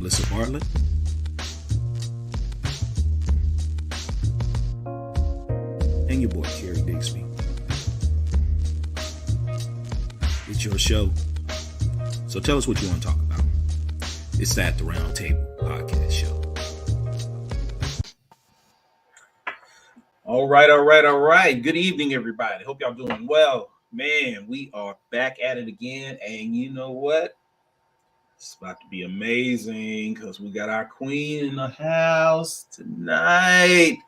Melissa Bartlett. And your boy, Kerry Digsby. It's your show. So tell us what you want to talk about. It's the At the Round Table podcast show. All right. Good evening, everybody. Hope y'all doing well. Man, we are back at it again. And you know what? It's about to be amazing because we got our queen in the house tonight.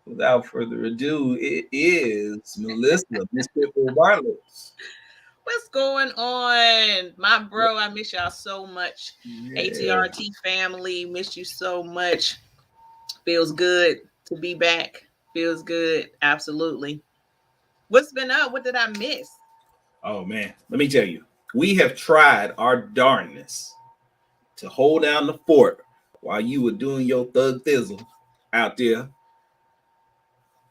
Without further ado, it is Melissa, Miss Pitbull Bartlett. What's going on? My bro, I miss y'all so much. Yeah. ATRT family, miss you so much. Feels good to be back. Feels good. Absolutely. What's been up? What did I miss? Oh, man. Let me tell you. We have tried our darndest to hold down the fort while you were doing your thug thizzle out there.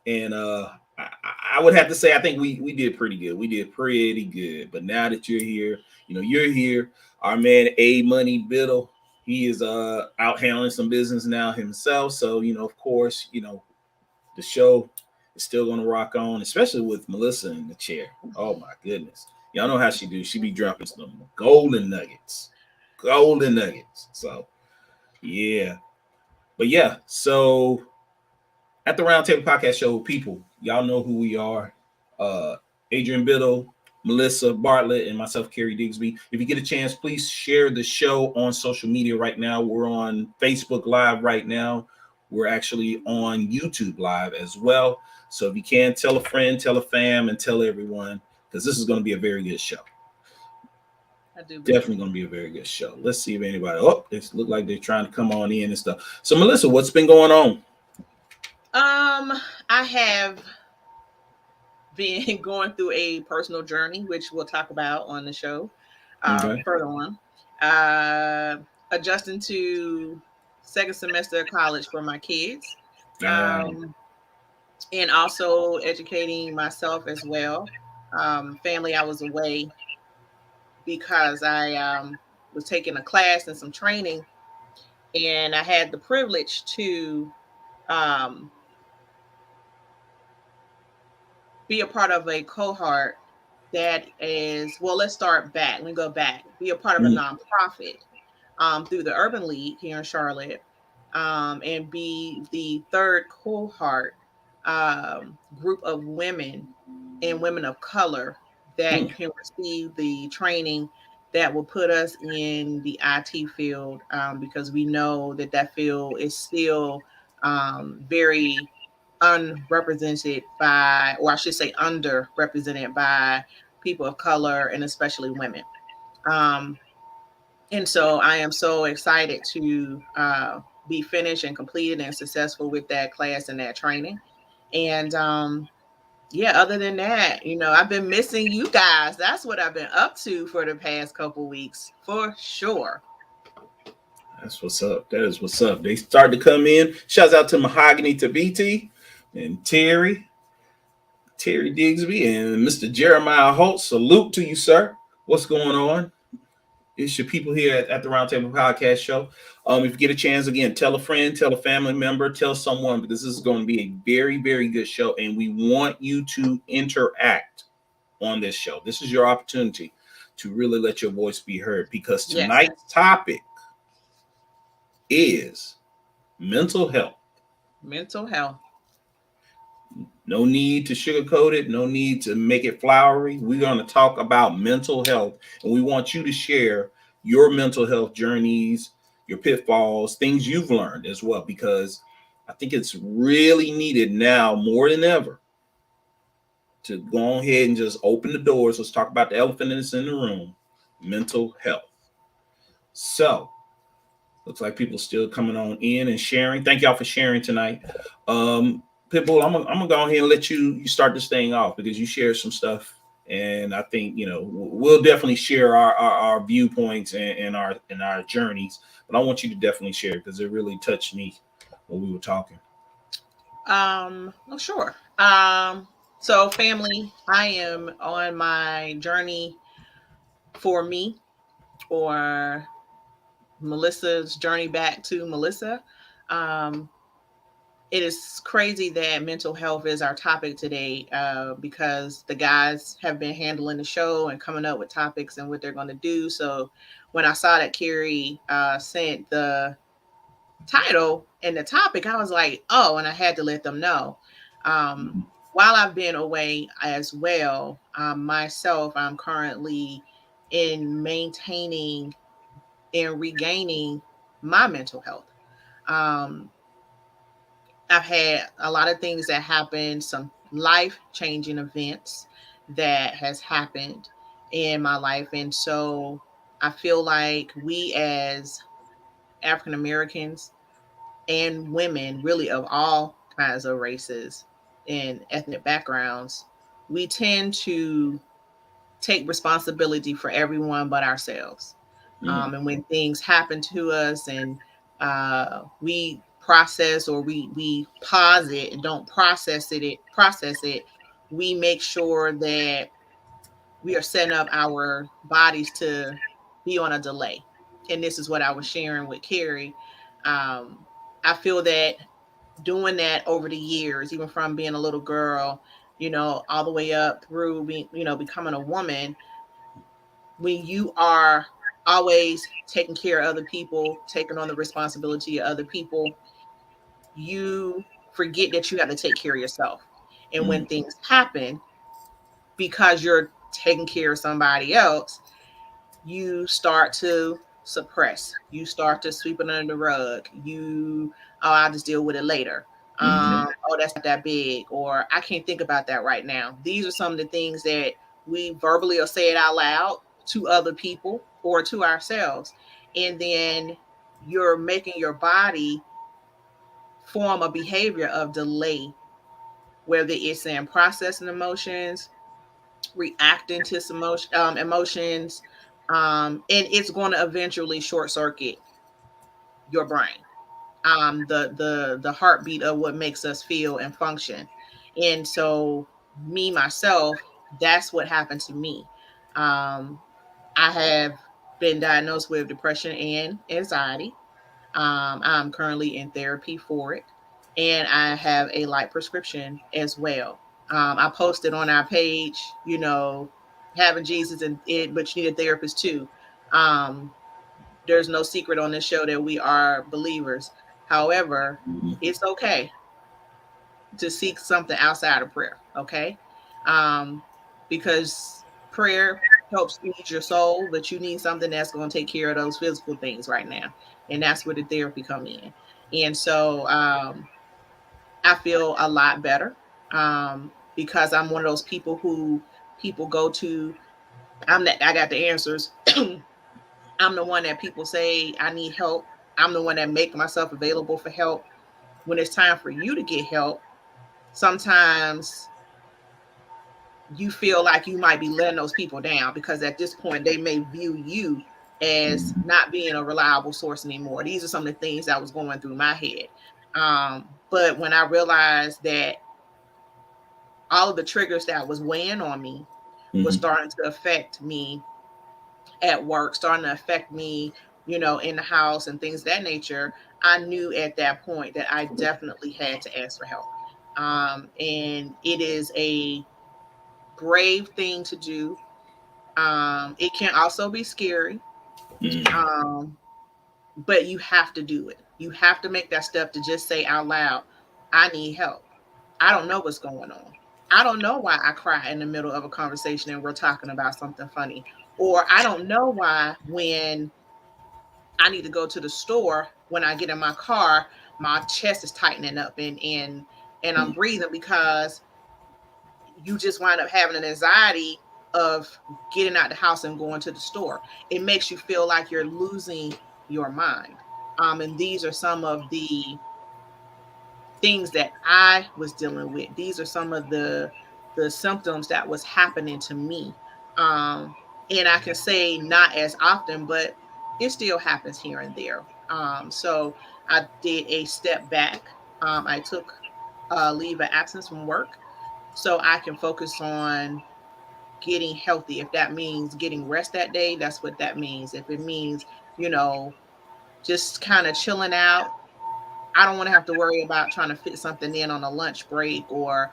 And I would have to say, I think we did pretty good. We did pretty good. But now that you're here, you're here. Our man A Money Biddle, he is out handling some business now himself. So, of course, the show is still going to rock on, especially with Melissa in the chair. Oh my goodness. Y'all know how she do. She be dropping some golden nuggets. So, yeah. But yeah, so at the Roundtable Podcast Show, people, y'all know who we are. Adrian Biddle, Melissa Bartlett, and myself, Kerry Digsby. If you get a chance, please share the show on social media right now. We're on Facebook Live right now. We're actually on YouTube Live as well. So if you can, tell a friend, tell a fam, and tell everyone, because this is going to be a very good show. Definitely going to be a very good show. Let's see if anybody. Oh, it looks like they're trying to come on in and stuff. So Melissa, what's been going on? I have been going through a personal journey, which we'll talk about on the show further on. Adjusting to second semester of college for my kids, and also educating myself as well. Family, I was away because I was taking a class and some training, and I had the privilege to be a part of a cohort that is, well, let's start back. Let me go back. Be a part of a nonprofit through the Urban League here in Charlotte, and be the third cohort group of women and women of color that can receive the training that will put us in the IT field, because we know that field is still very unrepresented by, or I should say underrepresented by people of color and especially women. And so I am so excited to be finished and completed and successful with that class and that training. And other than that, I've been missing you guys. That's what I've been up to for the past couple weeks, for sure. That's what's up. That is what's up. They started to come in. Shouts out to Mahogany Tabiti and Terry Digsby and Mr. Jeremiah Holt. Salute to you, sir. What's going on? It's your people here at the Roundtable Podcast Show. If you get a chance, again, tell a friend, tell a family member, tell someone, because this is going to be a very, very good show, and we want you to interact on this show. This is your opportunity to really let your voice be heard, because tonight's topic is mental health. Mental health. No need to sugarcoat it. No need to make it flowery. We're going to talk about mental health, and we want you to share your mental health journeys, your pitfalls, things you've learned as well, because I think it's really needed now more than ever to go ahead and just open the doors. Let's talk about the elephant that's in the room, mental health. So, looks like people still coming on in and sharing. Thank y'all for sharing tonight. Pitbull, I'm gonna go ahead and let you start this thing off, because you shared some stuff, and I think we'll definitely share our viewpoints and our journeys. But I want you to definitely share, because it really touched me when we were talking. Well, sure. So family, I am on my journey for me, or Melissa's journey back to Melissa. Um, it is crazy that mental health is our topic today, because the guys have been handling the show and coming up with topics and what they're going to do. So when I saw that Carrie sent the title and the topic, I was like, oh, and I had to let them know. Um, while I've been away as well, myself, I'm currently in maintaining and regaining my mental health. Um, I've had a lot of things that happened, some life changing events that has happened in my life. And so I feel like we as African Americans and women, really of all kinds of races and ethnic backgrounds, we tend to take responsibility for everyone but ourselves. And when things happen to us and we process, or we pause it and don't process it, we make sure that we are setting up our bodies to be on a delay. And this is what I was sharing with Carrie. I feel that doing that over the years, even from being a little girl, all the way up through being, becoming a woman, when you are always taking care of other people, taking on the responsibility of other people, you forget that you have to take care of yourself. And when things happen, because you're taking care of somebody else, you start to suppress. You start to sweep it under the rug. Oh, I'll just deal with it later. Oh, that's not that big, or I can't think about that right now. These are some of the things that we verbally or say it out loud to other people or to ourselves. And then you're making your body form a behavior of delay, whether it's in processing emotions, reacting to some emotions, and it's going to eventually short circuit your brain, the heartbeat of what makes us feel and function. And so, me myself, that's what happened to me. Um, I have been diagnosed with depression and anxiety. I'm currently in therapy for it, and I have a light prescription as well. I posted on our page, having Jesus and it, but you need a therapist too. Um, there's no secret on this show that we are believers. However, it's okay to seek something outside of prayer. Okay, um, because prayer helps feed your soul, but you need something that's going to take care of those physical things right now, and that's where the therapy come in. And so I feel a lot better, because I'm one of those people who people go to. I got the answers. I'm the one that people say I need help. I'm the one that make myself available for help. When it's time for you to get help, sometimes you feel like you might be letting those people down, because at this point they may view you as not being a reliable source anymore. These are some of the things that was going through my head. But when I realized that all of the triggers that was weighing on me was starting to affect me at work, starting to affect me, in the house and things of that nature, I knew at that point that I definitely had to ask for help. And it is a brave thing to do. It can also be scary, um, but you have to do it. You have to make that step to just say out loud, I need help. I don't know what's going on. I don't know why I cry in the middle of a conversation and we're talking about something funny. Or I don't know why when I need to go to the store, when I get in my car, my chest is tightening up and I'm breathing, because you just wind up having an anxiety of getting out the house and going to the store. It makes you feel like you're losing your mind. And these are some of the things that I was dealing with. These are some of the symptoms that was happening to me. Um, and I can say not as often, but it still happens here and there. So I did a step back. I took leave of absence from work so I can focus on getting healthy. If that means getting rest that day, that's what that means. If it means, you know, just kind of chilling out. I don't want to have to worry about trying to fit something in on a lunch break, or,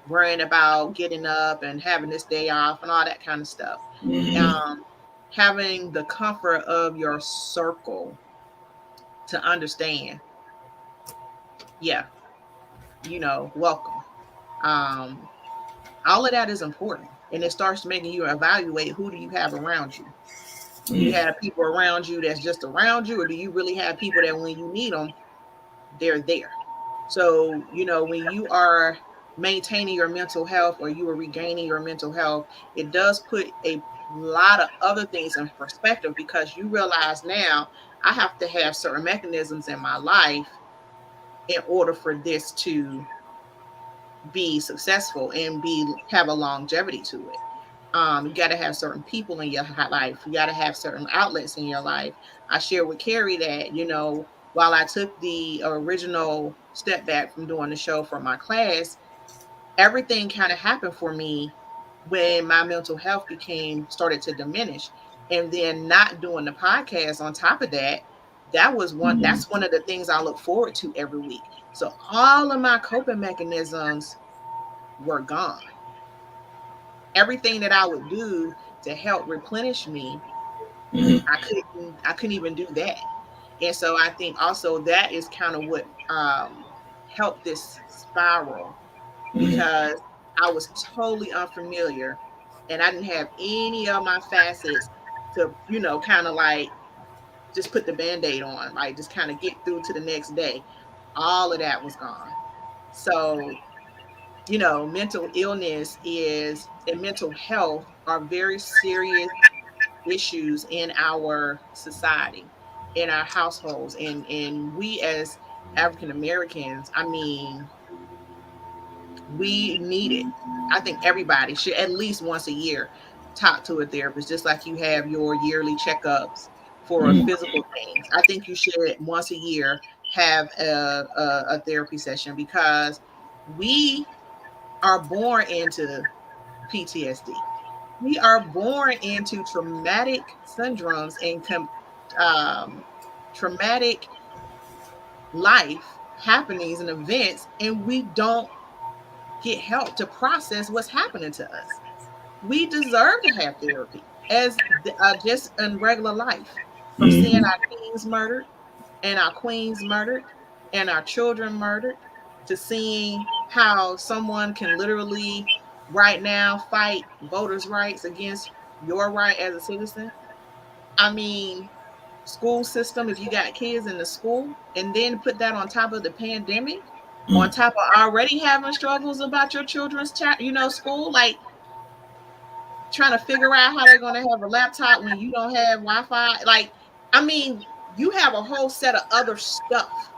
worrying about getting up and having this day off and all that kind of stuff. Mm-hmm. Um, Having the comfort of your circle to understand, yeah, welcome. Um, all of that is important. And it starts making you evaluate, who do you have around you? Do you have people around you that's just around you, or do you really have people that when you need them, they're there? So, when you are maintaining your mental health, or you are regaining your mental health, it does put a lot of other things in perspective, because you realize now, I have to have certain mechanisms in my life in order for this to be successful and have a longevity to it. You got to have certain people in your life. You got to have certain outlets in your life. I shared with Carrie that, while I took the original step back from doing the show for my class, everything kind of happened for me when my mental health started to diminish. And then not doing the podcast on top of that, that's one of the things I look forward to every week. So all of my coping mechanisms were gone. Everything that I would do to help replenish me, Mm-hmm. I couldn't even do that. And so I think also that is kind of what helped this spiral, Mm-hmm. because I was totally unfamiliar, and I didn't have any of my facets to, kind of like just put the band-aid on, like just kind of get through to the next day. All of that was gone. So, mental illness is and mental health are very serious issues in our society, in our households, and we as African Americans, I mean, we need it. I think everybody should at least once a year talk to a therapist, just like you have your yearly checkups for physical things. I think you should once a year have a therapy session, because we are born into PTSD. We are born into traumatic syndromes and traumatic life happenings and events, and we don't get help to process what's happening to us. We deserve to have therapy as just in regular life, from seeing Mm-hmm. our kings murdered and our queens murdered and our children murdered, to seeing how someone can literally right now fight voters' rights against your right as a citizen. I mean, school system, if you got kids in the school, and then put that on top of the pandemic, on top of already having struggles about your children's school, like trying to figure out how they're going to have a laptop when you don't have Wi-Fi. Like, I mean, you have a whole set of other stuff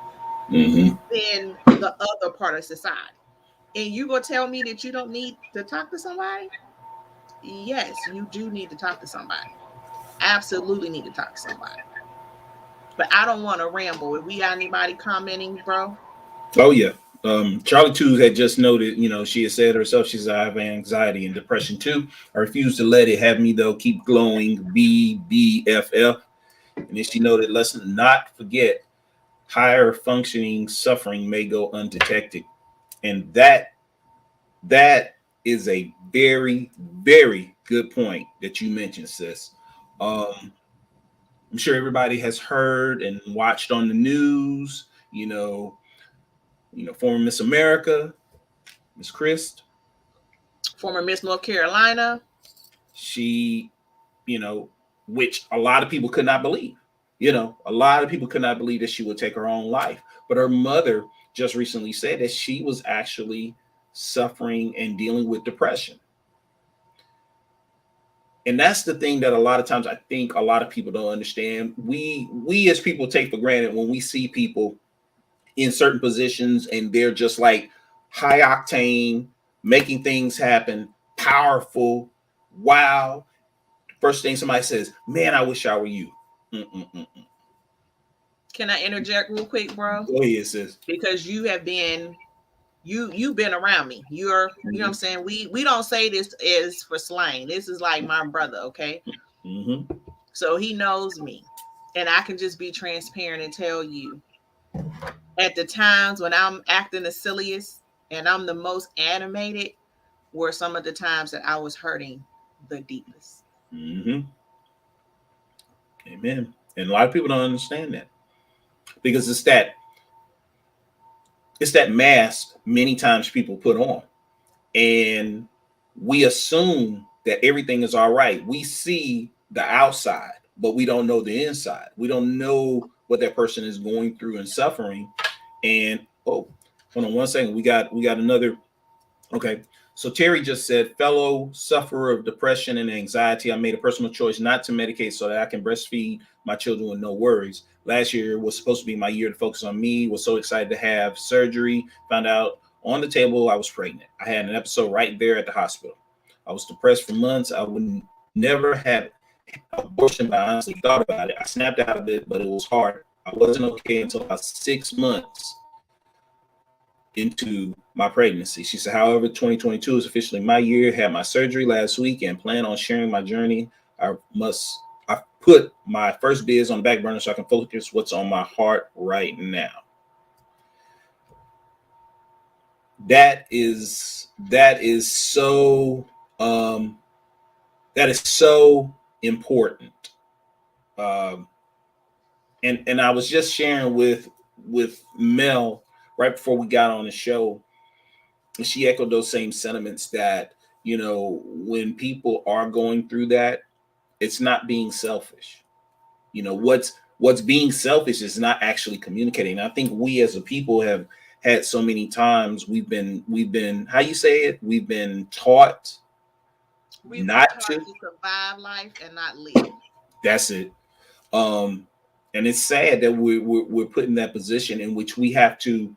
Mm-hmm. than the other part of society. And you gonna tell me that you don't need to talk to somebody? Yes, you do need to talk to somebody. Absolutely need to talk to somebody. But I don't want to ramble. If we got anybody commenting, bro? Oh yeah. Charlie Tooze had just noted, she had said herself, she's I have anxiety and depression too. I refuse to let it have me though. Keep glowing. BBFF. And then she noted, let's not forget, higher functioning suffering may go undetected. And that is a very, very good point that you mentioned, sis. Um, I'm sure everybody has heard and watched on the news, former Miss America, Miss Christ. Former Miss North Carolina. She, you know, which a lot of people could not believe. A lot of people could not believe that she would take her own life. But her mother just recently said that she was actually suffering and dealing with depression. And that's the thing that a lot of times I think a lot of people don't understand. We as people take for granted when we see people in certain positions and they're just like high octane, making things happen, powerful, wow. First thing somebody says, man, I wish I were you. Mm-mm-mm. Can I interject real quick, bro? Go ahead, sis. Because you've been around me. You know what I'm saying? We don't say this is for slang. This is like my brother, okay? Mm-hmm. So he knows me. And I can just be transparent and tell you, at the times when I'm acting the silliest and I'm the most animated, were some of the times that I was hurting the deepest. Mm-hmm. Amen. And a lot of people don't understand that because it's that mask many times people put on, and we assume that everything is all right. We see the outside, but we don't know the inside. We don't know what that person is going through and suffering. And oh, hold on one second. We got another. Okay. So Terry just said, fellow sufferer of depression and anxiety, I made a personal choice not to medicate so that I can breastfeed my children with no worries. Last year was supposed to be my year to focus on me. Was so excited to have surgery. Found out on the table I was pregnant. I had an episode right there at the hospital. I was depressed for months. I would never have abortion, but I honestly thought about it. I snapped out of it, but it was hard. I wasn't okay until about 6 months into my pregnancy. She said, however, 2022 is officially my year. Had my surgery last week and plan on sharing my journey. I put my first biz on the back burner so I can focus what's on my heart right now. Um that is so important. And I was just sharing with Mel right before we got on the show, and she echoed those same sentiments that, when people are going through that, it's not being selfish. What's being selfish is not actually communicating. I think we as a people have had so many times we've been how you say it, we've been taught We've been not taught to. to survive life and not live. That's it. um and it's sad that we're put in that position in which we have to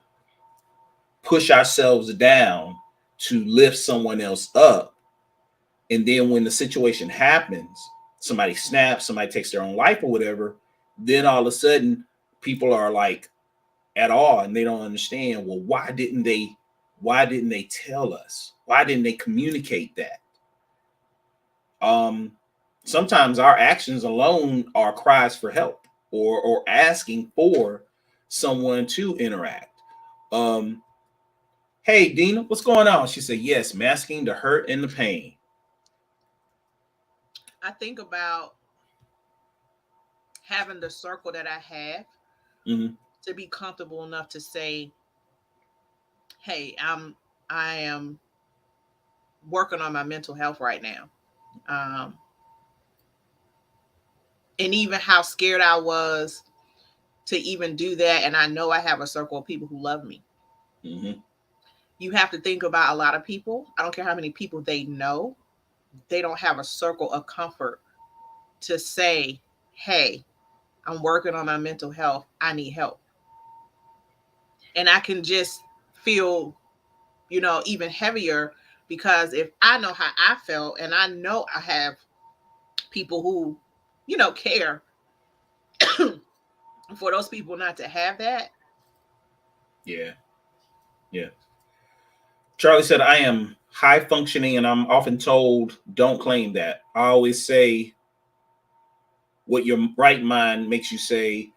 push ourselves down to lift someone else up. And then when the situation happens, somebody snaps, somebody takes their own life or whatever, then all of a sudden people are like at all, and they don't understand, well, why didn't they tell us? Why didn't they communicate that? Um Sometimes our actions alone are cries for help, or asking for someone to interact. Um Hey, Dina, what's going on? She said, yes, masking the hurt and the pain. I think about having the circle that I have Mm-hmm. to be comfortable enough to say, "Hey, I am working on my mental health right now," um, and even how scared I was to even do that. And I know I have a circle of people who love me. Mm-hmm. You have to think about a lot of people. I don't care how many people they know, they don't have a circle of comfort to say, "Hey, I'm working on my mental health. I need help." And I can just feel, even heavier, because if I know how I felt and I know I have people who, care, for those people not to have that. Yeah. Yeah. Charlie said, I am high functioning and I'm often told, don't claim that. I always say what your right mind makes you say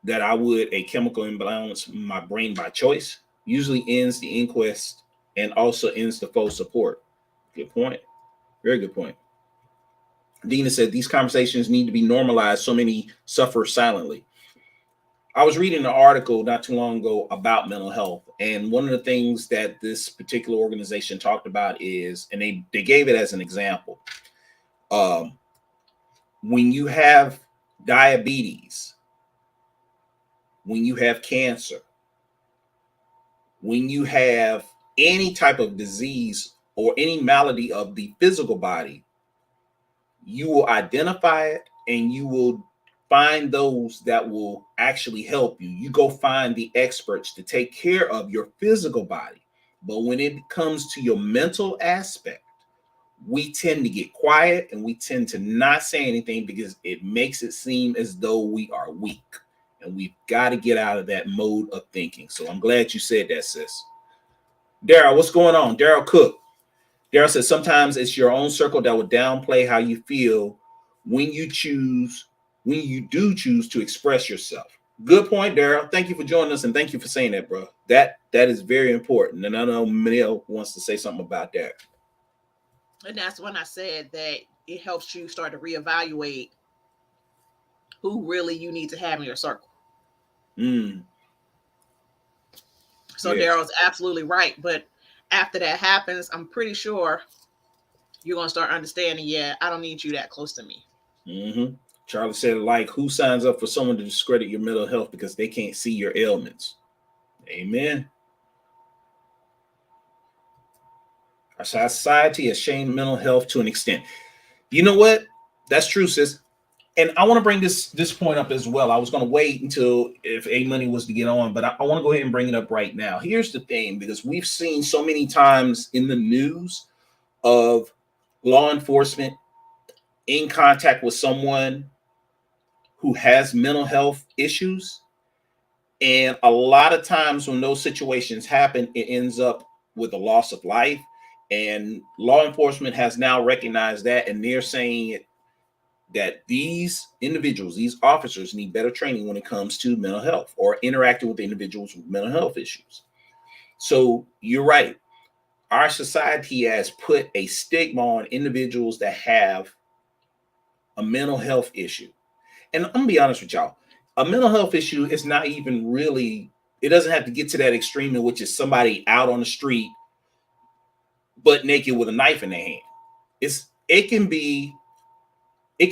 that I would. A chemical imbalance in my brain by choice usually ends the inquest and also ends the full support. Good point. Very good point. Dina said, these conversations need to be normalized. So many suffer silently. I was reading an article not too long ago about mental health, and one of the things that this particular organization talked about is, and they gave it as an example, um, when you have diabetes, when you have cancer, when you have any type of disease or any malady of the physical body, you will identify it and you will find those that will actually help you. You go find the experts to take care of your physical body. But when it comes to your mental aspect, we tend to get quiet and we tend to not say anything because it makes it seem as though we are weak. And we've got to get out of that mode of thinking. So I'm glad you said that, sis. Daryl, what's going on? Daryl Cook. Daryl says sometimes it's your own circle that will downplay how you feel when you choose when you do choose to express yourself. Good point, Daryl. Thank you for joining us, and thank you for saying that, bro. That is very important. And I know Mel wants to say something about that. And that's when I said that it helps you start to reevaluate who really you need to have in your circle. So Yes. Daryl's absolutely right. But after that happens, I'm pretty sure you're going to start understanding, yeah, I don't need you that close to me. Charlie said, like, who signs up for someone to discredit your mental health because they can't see your ailments? Amen. Our society has shamed mental health to an extent. You know what? That's true, sis. And I want to bring this point up as well. I was going to wait until if A Money was to get on, but I want to go ahead and bring it up right now. Here's the thing, because we've seen so many times in the news of law enforcement in contact with someone who has mental health issues. And a lot of times when those situations happen, it ends up with a loss of life. And law enforcement has now recognized that, and they're saying that these individuals, these officers, need better training when it comes to mental health or interacting with individuals with mental health issues. So you're right. Our society has put a stigma on individuals that have a mental health issue. And I'm gonna be honest with y'all, a mental health issue is not even really, it doesn't have to get to that extreme in which is somebody out on the street butt naked with a knife in their hand. It can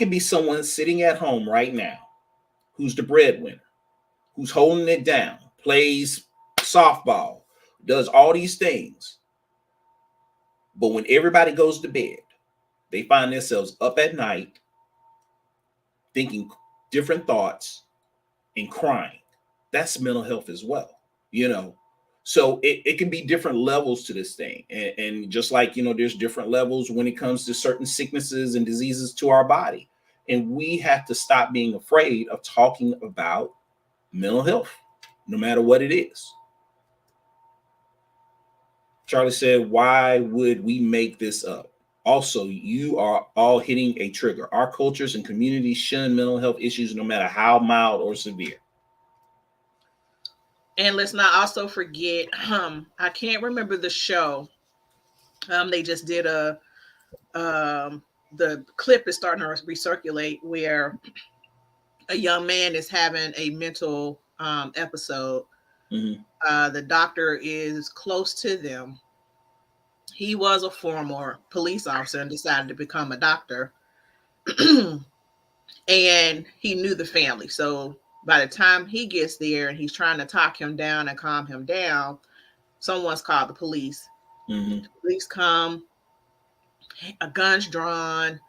be someone sitting at home right now who's the breadwinner, who's holding it down, plays softball, does all these things. But when everybody goes to bed, they find themselves up at night thinking different thoughts and crying. That's mental health as well, you know. So it can be different levels to this thing. And just like, there's different levels when it comes to certain sicknesses and diseases to our body. And we have to stop being afraid of talking about mental health, no matter what it is. Charlie said, why would we make this up? Also, you are all hitting a trigger. Our cultures and communities shun mental health issues no matter how mild or severe. And let's not also forget, I can't remember the show. They just did the clip is starting to recirculate where a young man is having a mental episode. The doctor is close to them. He was a former police officer and decided to become a doctor. And he knew the family. So by the time he gets there and he's trying to talk him down and calm him down, someone's called the police. The police come, a gun's drawn,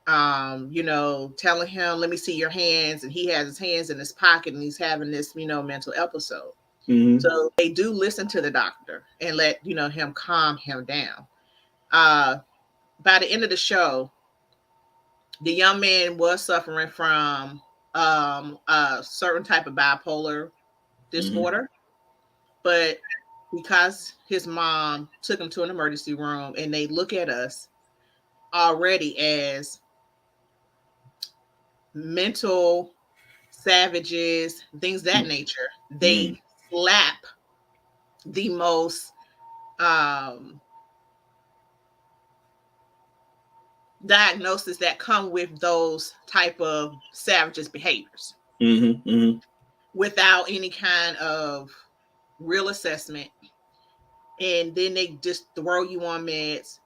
telling him, let me see your hands. And he has his hands in his pocket and he's having this, mental episode. So they do listen to the doctor and let, him calm him down. By the end of the show, the young man was suffering from a certain type of bipolar disorder, but because his mom took him to an emergency room and they look at us already as mental savages, things that nature, they slap the most diagnosis that come with those type of savages behaviors without any kind of real assessment. And then they just throw you on meds.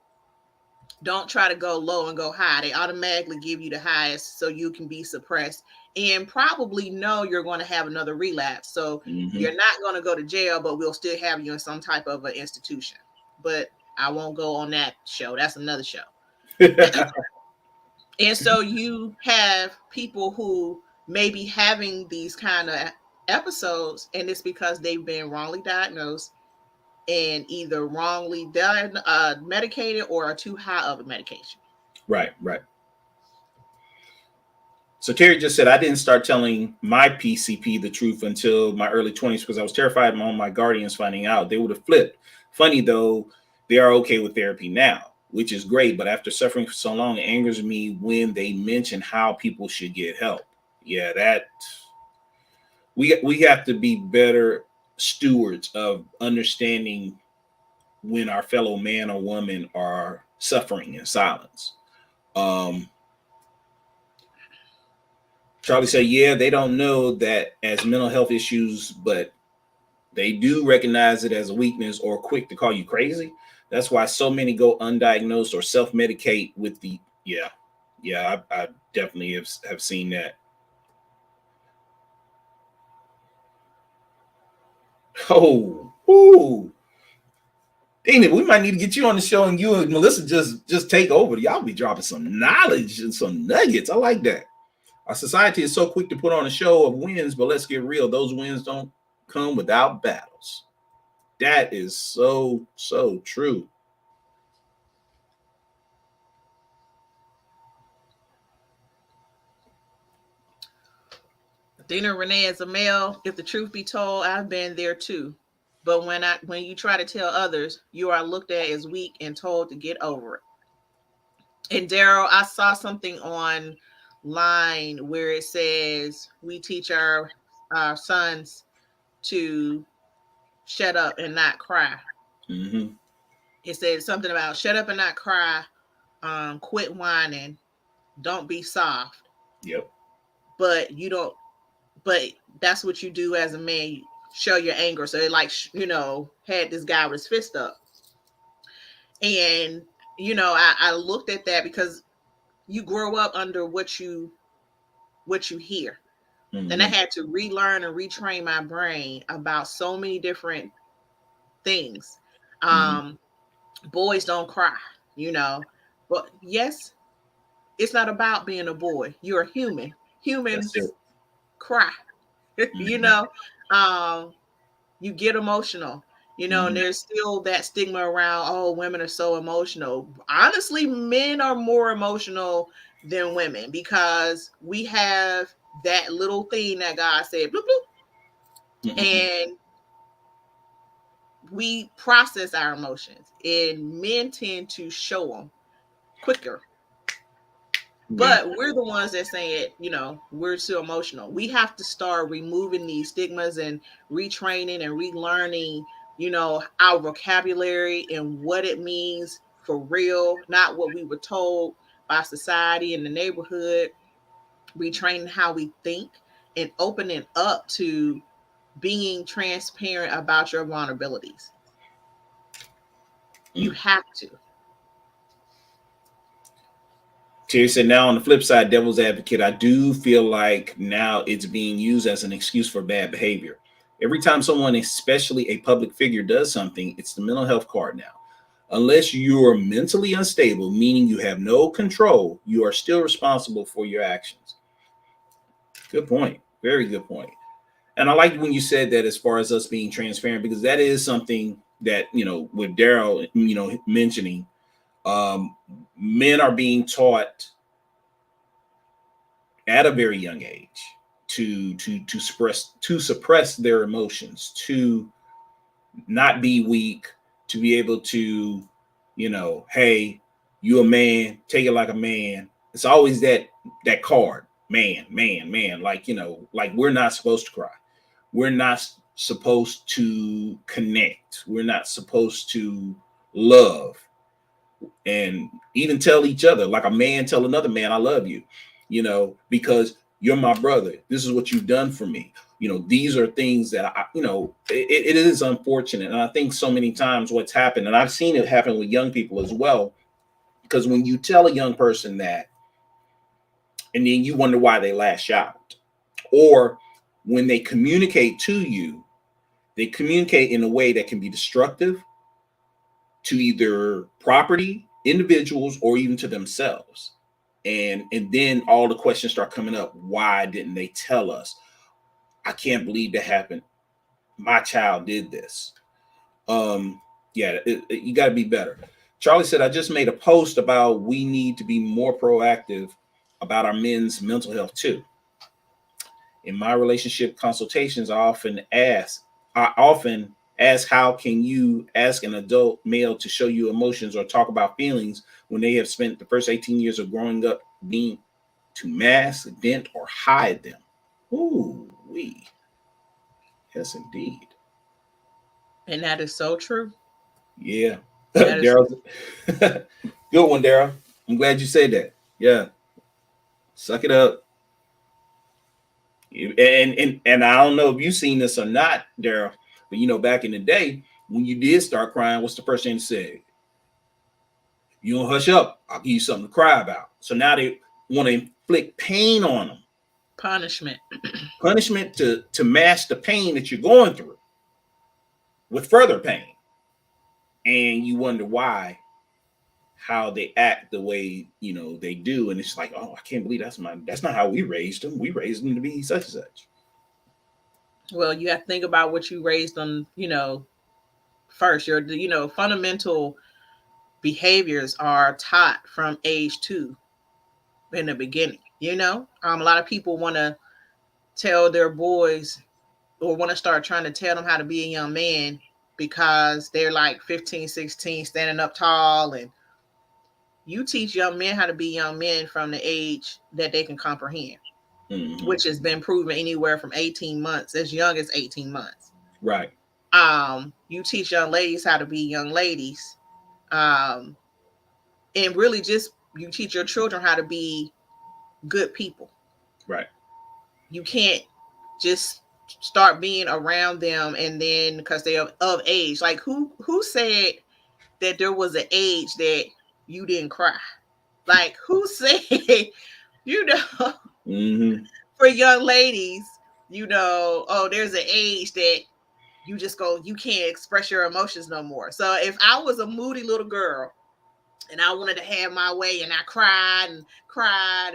Don't try to go low and go high. They automatically give you the highest so you can be suppressed and probably know you're going to have another relapse. So you're not going to go to jail, but we'll still have you in some type of an institution. But I won't go on that show. That's another show. And so you have people who may be having these kind of episodes, and it's because they've been wrongly diagnosed and either wrongly medicated or are too high of a medication. Right. So Terry just said, I didn't start telling my PCP the truth until my early 20s because I was terrified of my guardians finding out. They would have flipped. Funny, though, they are okay with therapy now, which is great. But after suffering for so long, it angers me when they mention how people should get help. Yeah, that we have to be better stewards of understanding when our fellow man or woman are suffering in silence. Um, Charlie said, yeah, they don't know that as mental health issues, but they do recognize it as a weakness or quick to call you crazy. That's why so many go undiagnosed or self medicate with the, yeah, yeah, I definitely have seen that. Oh, ooh. Dang it, we might need to get you on the show and you and Melissa just take over. Y'all be dropping some knowledge and some nuggets. I like that. Our society is so quick to put on a show of wins, but let's get real. Those wins don't come without battles. That is so true. Dina Renee as a male, if the truth be told, I've been there too. But when you try to tell others, you are looked at as weak and told to get over it. And Daryl, I saw something online where it says we teach our sons to shut up and not cry. Mm-hmm. It said something about shut up and not cry, quit whining, don't be soft. Yep. But you don't. But that's what you do as a man. You show your anger. So it like had this guy with his fist up, and I looked at that because you grow up under what you hear. And I Mm-hmm. had to relearn and retrain my brain about so many different things. Mm-hmm. Um, boys don't cry, you know, but yes, it's not about being a boy. You're a human. That's it. Humans cry, you Mm-hmm. know. Um, you get emotional, and Mm-hmm. there's still that stigma around, oh, women are so emotional. Honestly, men are more emotional than women because we have that little thing that God said, bloop, bloop, Mm-hmm. and we process our emotions, and men tend to show them quicker. Yeah. But we're the ones that say it, we're too emotional. We have to start removing these stigmas and retraining and relearning, our vocabulary and what it means for real, not what we were told by society and the neighborhood, retraining how we think and opening up to being transparent about your vulnerabilities. You Mm. have to. Terry said, now on the flip side, devil's advocate, I do feel like now it's being used as an excuse for bad behavior. Every time someone, especially a public figure, does something, it's the mental health card now. Unless you are mentally unstable, meaning you have no control, you are still responsible for your actions. Good point. Very good point. And I like when you said that as far as us being transparent, because that is something that, with Daryl, mentioning, um, men are being taught at a very young age to suppress their emotions, to not be weak, to be able to, hey, you a man, take it like a man. It's always that card, man, man, man. Like, like we're not supposed to cry. We're not supposed to connect. We're not supposed to love and even tell each other, like a man tell another man, I love you, because you're my brother. This is what you've done for me. These are things that it is unfortunate. And I think so many times what's happened, and I've seen it happen with young people as well, because when you tell a young person that, and then you wonder why they lash out, or when they communicate to you, they communicate in a way that can be destructive to either property, individuals, or even to themselves. And then all the questions start coming up. Why didn't they tell us? I can't believe that happened. My child did this. Yeah, you got to be better. Charlie said, I just made a post about we need to be more proactive about our men's mental health too. In my relationship consultations, I often ask, how can you ask an adult male to show you emotions or talk about feelings when they have spent the first 18 years of growing up being to mask, dent, or hide them. Ooh, we. Yes, indeed. And that is so true. Yeah. That is Daryl. Good one, Daryl. I'm glad you said that. Yeah. Suck it up. And I don't know if you've seen this or not, Daryl, but back in the day, when you did start crying, what's the first thing to say? You don't hush up, I'll give you something to cry about. So now they want to inflict pain on them. punishment. Punishment to mask the pain that you're going through with further pain. And you wonder why, how they act the way they do. And it's like, oh, I can't believe that's not how we raised them. We raised them to be such and such. Well, you have to think about what you raised them, first. Your fundamental behaviors are taught from age 2 in the beginning. A lot of people want to tell their boys or want to start trying to tell them how to be a young man because they're like 15, 16, standing up tall. And you teach young men how to be young men from the age that they can comprehend, which has been proven anywhere from 18 months, as young as 18 months. Right. You teach young ladies how to be young ladies. And really just you teach your children how to be good people. Right. You can't just start being around them and then because they're of age. Like who said that there was an age that you didn't cry? Like who said, for young ladies, oh, there's an age that you just go, you can't express your emotions no more. So if I was a moody little girl and I wanted to have my way and I cried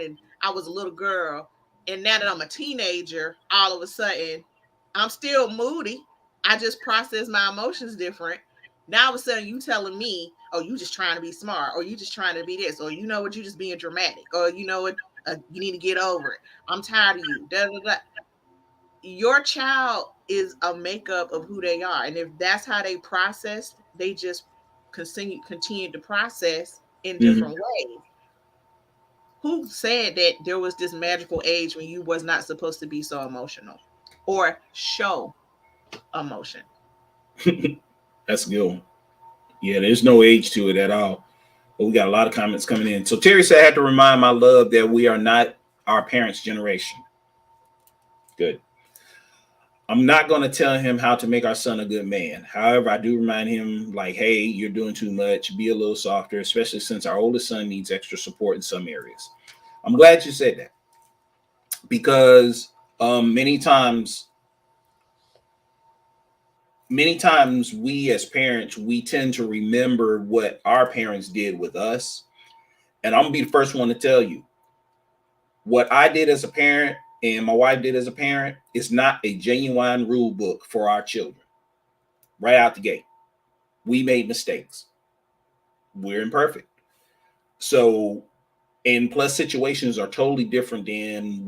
and I was a little girl, and now that I'm a teenager, all of a sudden I'm still moody. I just process my emotions different. Now all of a sudden you telling me, oh, you just trying to be smart, or you just trying to be this, or you know what, you just being dramatic, or you know what, you need to get over it. I'm tired of you. Da, da, da. Your child is a makeup of who they are, and if that's how they process, they just continue to process in different ways. Who said that there was this magical age when you was not supposed to be so emotional or show emotion? That's a good one. Yeah, there's no age to it at all. But we got a lot of comments coming in. So Terry said, I had to remind my love that we are not our parents' generation. Good. I'm not going to tell him how to make our son a good man. However, I do remind him, like, hey, you're doing too much. Be a little softer, especially since our oldest son needs extra support in some areas. I'm glad you said that because many times we as parents, we tend to remember what our parents did with us. And I'm going to be the first one to tell you, what I did as a parent and my wife did as a parent is not a genuine rule book for our children. Right out the gate, we made mistakes. We're imperfect. So, and plus situations are totally different than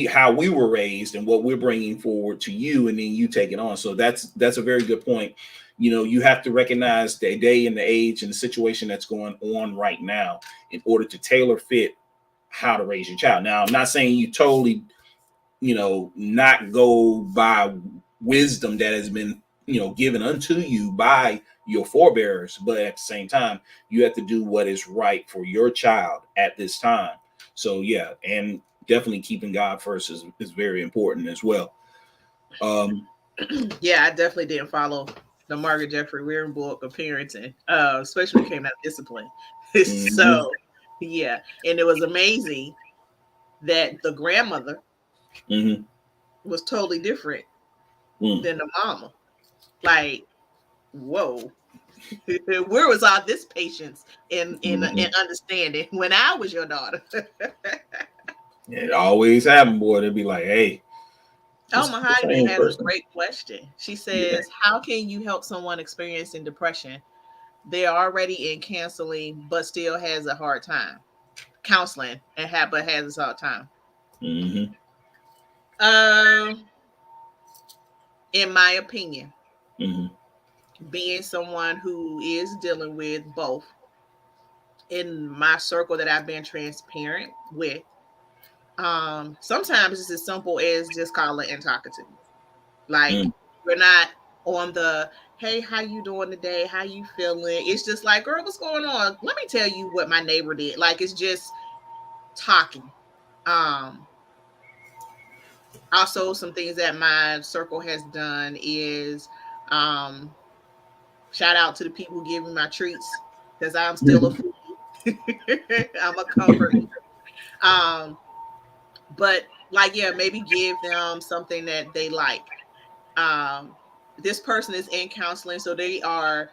how we were raised and what we're bringing forward to you, and then you take it on. So that's a very good point. You have to recognize the day and the age and the situation that's going on right now in order to tailor fit how to raise your child. Now, I'm not saying you totally, not go by wisdom that has been, given unto you by your forebears, but at the same time, you have to do what is right for your child at this time. So yeah, and definitely keeping God first is very important as well. Yeah, I definitely didn't follow the Margaret Jeffrey Weir book of parenting, especially when it came out of discipline. So yeah, and it was amazing that the grandmother was totally different than the mama. Like, whoa. Where was all this patience and understanding when I was your daughter? It always happened, boy. They'd be like, hey. Oh, Mahogany has a great question. She says, how can you help someone experiencing depression? They're already in counseling, but still has a hard time. Counseling but has a hard time. In my opinion, being someone who is dealing with both, in my circle that I've been transparent with, sometimes it's as simple as just calling and talking to me. Like, we're not on the, hey, how you doing today? How you feeling? It's just like, girl, what's going on? Let me tell you what my neighbor did. Like, it's just talking. Also, some things that my circle has done is shout out to the people who give me my treats, because I'm still a foodie. I'm a comfort eater. But like, yeah, maybe give them something that they like. This person is in counseling, so they are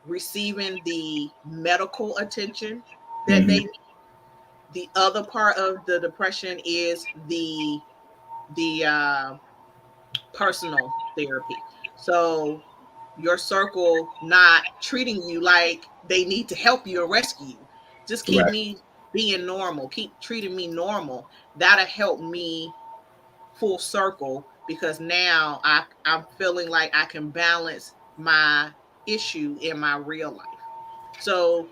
receiving the medical attention that they need. The other part of the depression is the personal therapy. So your circle not treating you like they need to help you or rescue you. Just keep Right. me being normal. Keep treating me normal. That'll help me full circle, because now I'm feeling like I can balance my issue in my real life. So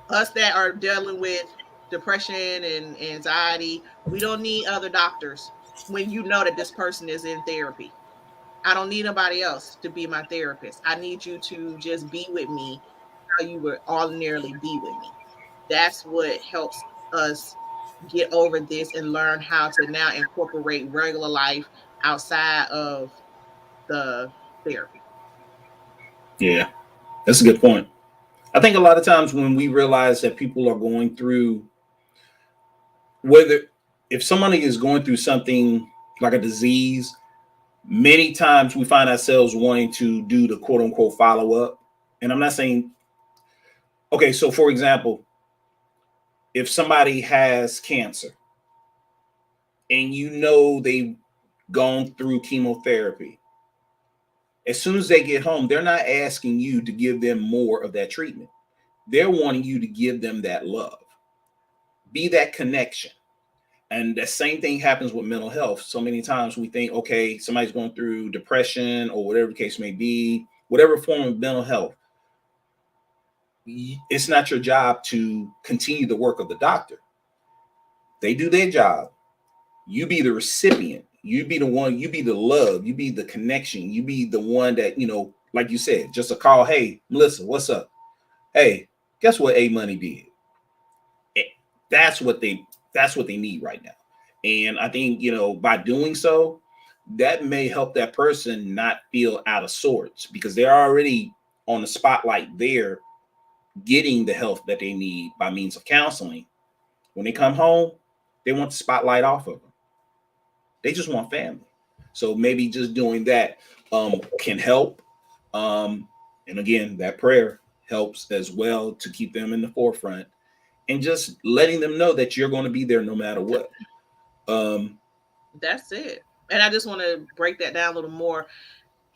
us that are dealing with depression and anxiety, we don't need other doctors when you know that this person is in therapy. I don't need nobody else to be my therapist. I need you to just be with me how you would ordinarily be with me. That's what helps us get over this and learn how to now incorporate regular life outside of the therapy. Yeah, that's a good point. I think a lot of times when we realize that people are going through, whether if somebody is going through something like a disease, many times we find ourselves wanting to do the quote unquote follow up. And I'm not saying, okay, so for example, if somebody has cancer and you know they've gone through chemotherapy, as soon as they get home, they're not asking you to give them more of that treatment. They're wanting you to give them that love, be that connection. And the same thing happens with mental health. So many times we think, okay, somebody's going through depression or whatever the case may be, whatever form of mental health. It's not your job to continue the work of the doctor. They do their job. You be the recipient. You be the one, you be the love, you be the connection, you be the one that, like you said, just a call. Hey, Melissa, what's up? Hey, guess what A Money did? That's what they need right now. And I think, by doing so, that may help that person not feel out of sorts because they're already on the spotlight there getting the help that they need by means of counseling. When they come home, they want the spotlight off of them. They just want family. So maybe just doing that can help. And again, that prayer helps as well to keep them in the forefront and just letting them know that you're going to be there no matter what. That's it. And I just want to break that down a little more.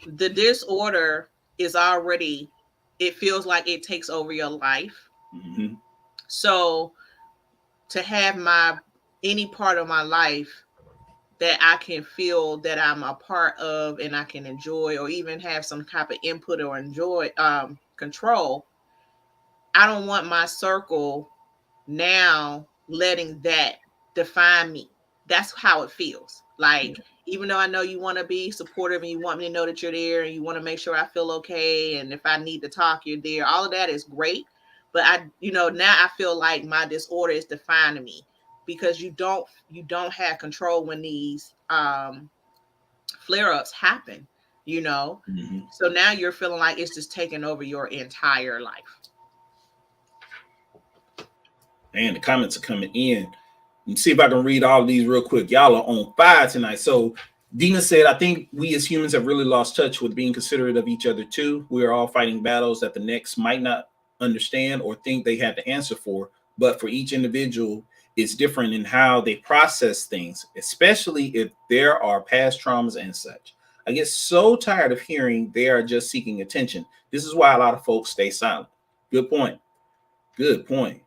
The disorder is already, it feels like it takes over your life. Mm-hmm. So to have any part of my life that I can feel that I'm a part of and I can enjoy, or even have some type of input or enjoy, control, I don't want my circle now letting that define me. That's how it feels. Like, even though I know you want to be supportive and you want me to know that you're there and you want to make sure I feel okay, and if I need to talk, you're there. All of that is great. But now I feel like my disorder is defining me, because you don't have control when these flare-ups happen, Mm-hmm. So now you're feeling like it's just taking over your entire life. And the comments are coming in. Let's see if I can read all of these real quick. Y'all are on fire tonight. So Dina said, I think we as humans have really lost touch with being considerate of each other too. We are all fighting battles that the next might not understand or think they have the answer for. But for each individual, it's different in how they process things, especially if there are past traumas and such. I get so tired of hearing they are just seeking attention. This is why a lot of folks stay silent. Good point. Good point.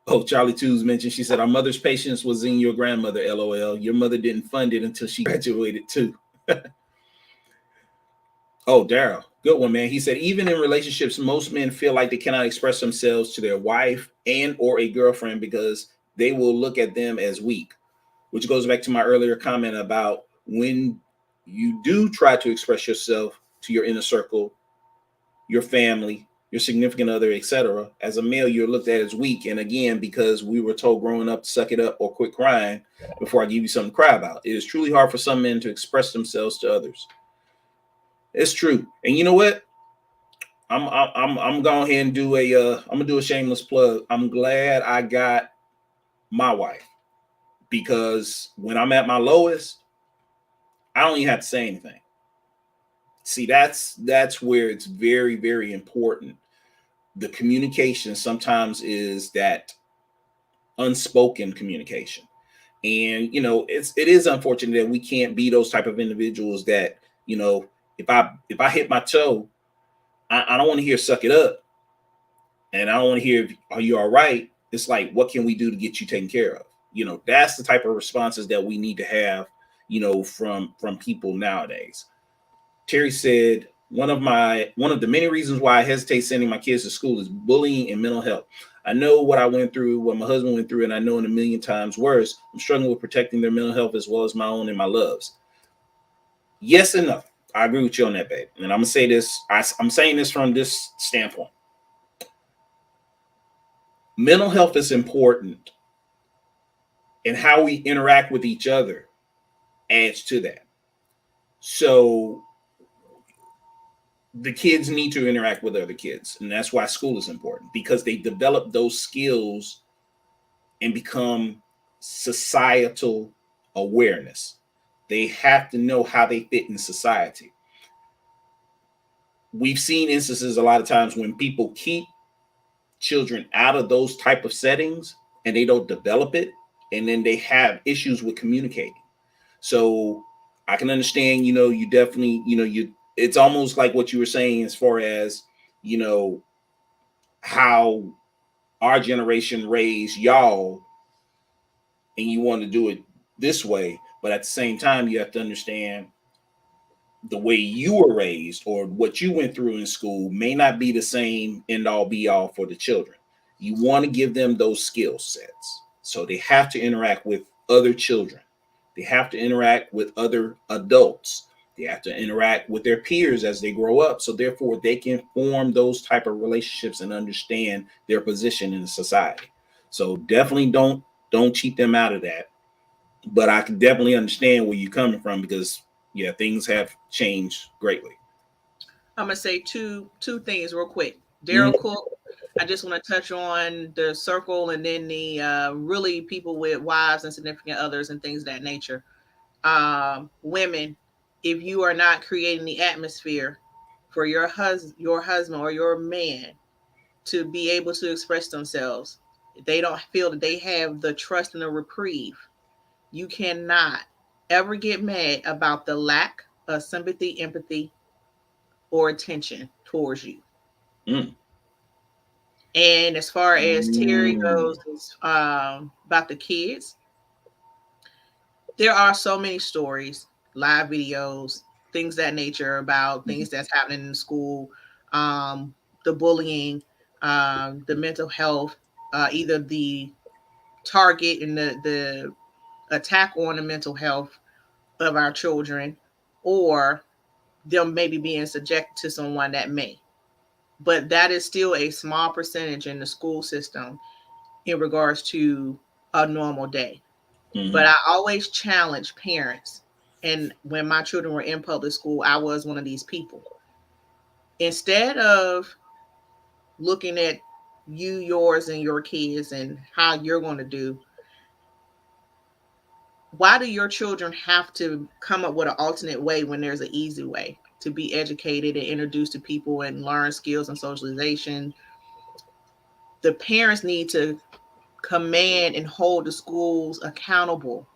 Oh, Charlie Twos mentioned, she said, our mother's patience was in your grandmother, LOL. Your mother didn't fund it until she graduated too. Oh, Daryl, Good one, man. He said, even in relationships, most men feel like they cannot express themselves to their wife and or a girlfriend because they will look at them as weak, which goes back to my earlier comment about when you do try to express yourself to your inner circle, your family, your significant other, etc. As a male, you're looked at as weak. And again, because we were told growing up to suck it up or quit crying before I give you something to cry about, it is truly hard for some men to express themselves to others. It's true. And you know what? I'm going ahead and do I'm gonna do a shameless plug. I'm glad I got my wife because when I'm at my lowest, I don't even have to say anything. See, that's where it's very, very important. The communication sometimes is that unspoken communication. And it is unfortunate that we can't be those type of individuals that, if I hit my toe, I don't want to hear suck it up. And I don't want to hear, are you all right? It's like, what can we do to get you taken care of? That's the type of responses that we need to have, from people nowadays. Terry said, one of the many reasons why I hesitate sending my kids to school is bullying and mental health. I know what I went through, what my husband went through, and I know in a million times worse. I'm struggling with protecting their mental health as well as my own and my loves. Yes and no. I agree with you on that, babe. And I'm gonna say this. I'm saying this from this standpoint. Mental health is important, and how we interact with each other adds to that. So the kids need to interact with other kids, and that's why school is important, because they develop those skills and become societal awareness. They have to know how they fit in society. We've seen instances a lot of times when people keep children out of those type of settings and they don't develop it, and then they have issues with communicating. So I can understand, you definitely, it's almost like what you were saying as far as, how our generation raised y'all, and you want to do it this way. But at the same time, you have to understand the way you were raised or what you went through in school may not be the same end all be all for the children. You want to give them those skill sets. So they have to interact with other children. They have to interact with other adults. They have to interact with their peers as they grow up. So therefore they can form those type of relationships and understand their position in society. So definitely don't cheat them out of that. But I can definitely understand where you're coming from because yeah, things have changed greatly. I'm gonna say two things real quick. Daryl Mm-hmm. Cook. I just want to touch on the circle and then the really people with wives and significant others and things of that nature. Women, if you are not creating the atmosphere for your husband or your man to be able to express themselves, they don't feel that they have the trust and the reprieve. You cannot ever get mad about the lack of sympathy, empathy, or attention towards you. Mm. And as far as Terry Mm. goes, about the kids, there are so many stories, live videos, things that nature about things that's happening in school, um, the bullying, the mental health, either the target and the attack on the mental health of our children, or them maybe being subjected to someone that may. But that is still a small percentage in the school system in regards to a normal day. But Mm-hmm. I always challenge parents. And when my children were in public school, I was one of these people. Instead of looking at you, yours, and your kids and how you're going to do, why do your children have to come up with an alternate way when there's an easy way to be educated and introduced to people and learn skills and socialization? The parents need to command and hold the schools accountable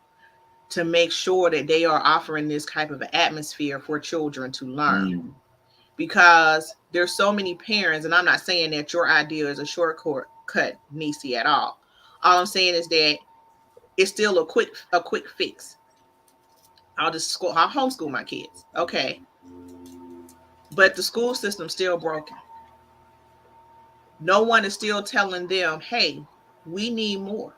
to make sure that they are offering this type of atmosphere for children to learn. Mm. Because there's so many parents, and I'm not saying that your idea is a shortcut, Nisi, at all. All I'm saying is that it's still a quick fix. I'll homeschool my kids. Okay. but the school system's still broken. No one is still telling them, hey, we need more.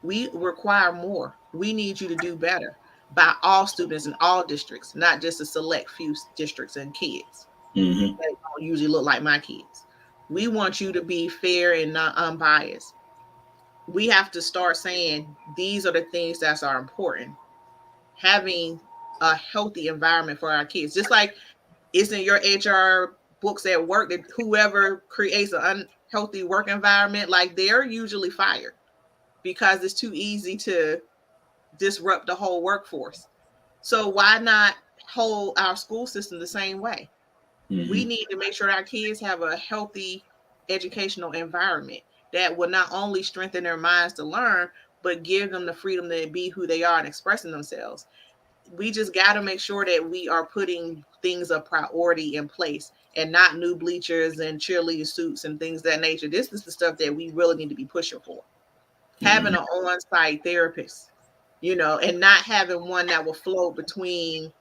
We require more. We need you to do better by all students in all districts, not just a select few districts and kids Mm-hmm. that don't usually look like my kids. We want you to be fair and not unbiased. We have to start saying these are the things that are important. Having a healthy environment for our kids, just like it's in your HR books at work that whoever creates an unhealthy work environment, like they're usually fired because it's too easy to disrupt the whole workforce. So why not hold our school system the same way? We Mm-hmm. need to make sure our kids have a healthy educational environment that will not only strengthen their minds to learn, but give them the freedom to be who they are and expressing themselves. We just got to make sure that we are putting things of priority in place and not new bleachers and cheerleader suits and things of that nature. This is the stuff that we really need to be pushing for. Having Mm-hmm. an on-site therapist, and not having one that will float between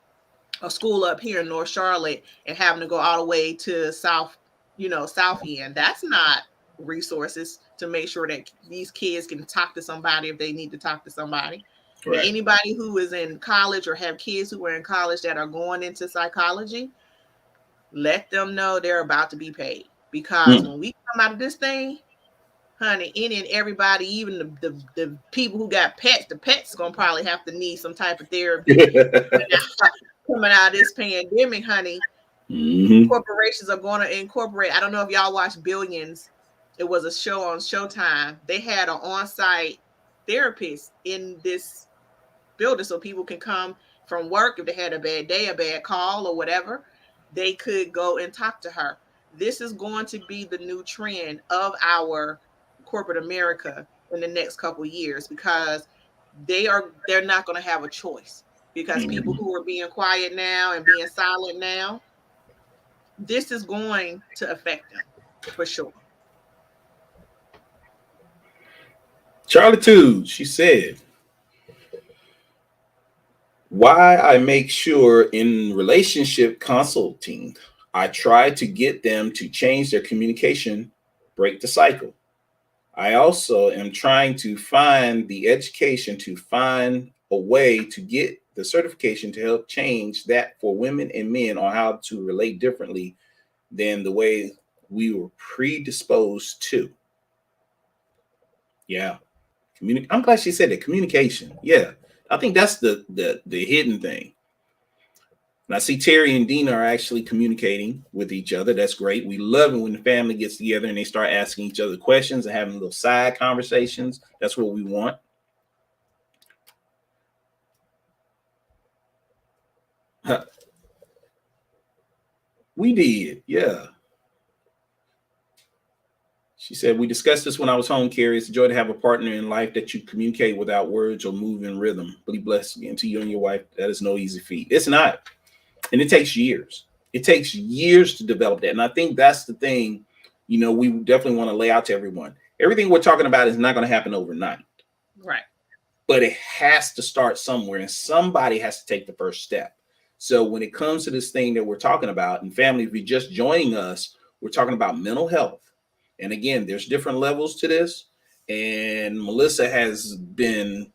a school up here in North Charlotte and having to go all the way to South End. That's not resources to make sure that these kids can talk to somebody if they need to talk to somebody. And Right. anybody who is in college or have kids who are in college that are going into psychology, let them know they're about to be paid. Because Mm. when we come out of this thing, honey, any and everybody, even the people who got pets, the pets gonna probably have to need some type of therapy coming out of this pandemic, honey. Mm-hmm. Corporations are going to incorporate. I don't know if y'all watch Billions. It was a show on Showtime. They had an on-site therapist in this building so people can come from work if they had a bad day, a bad call, or whatever. They could go and talk to her. This is going to be the new trend of our corporate America in the next couple of years because they're not going to have a choice because people Mm-hmm. who are being quiet now and being silent now, this is going to affect them for sure. Charlitude, she said, why I make sure in relationship consulting, I try to get them to change their communication, break the cycle. I also am trying to find the education to find a way to get the certification to help change that for women and men on how to relate differently than the way we were predisposed to. Yeah. I'm glad she said that communication. Yeah. I think that's the hidden thing. And I see Terry and Dina are actually communicating with each other. That's great. We love it when the family gets together and they start asking each other questions and having little side conversations. That's what we want. We did. Yeah. She said, we discussed this when I was home, Carrie. It's a joy to have a partner in life that you communicate without words or move in rhythm. Really blessed again to you and your wife. That is no easy feat. It's not. And it takes years. It takes years to develop that. And I think that's the thing, we definitely want to lay out to everyone. Everything we're talking about is not going to happen overnight, Right. but it has to start somewhere and somebody has to take the first step. So when it comes to this thing that we're talking about, and family, if you're just joining us, we're talking about mental health. And again, there's different levels to this. And Melissa has been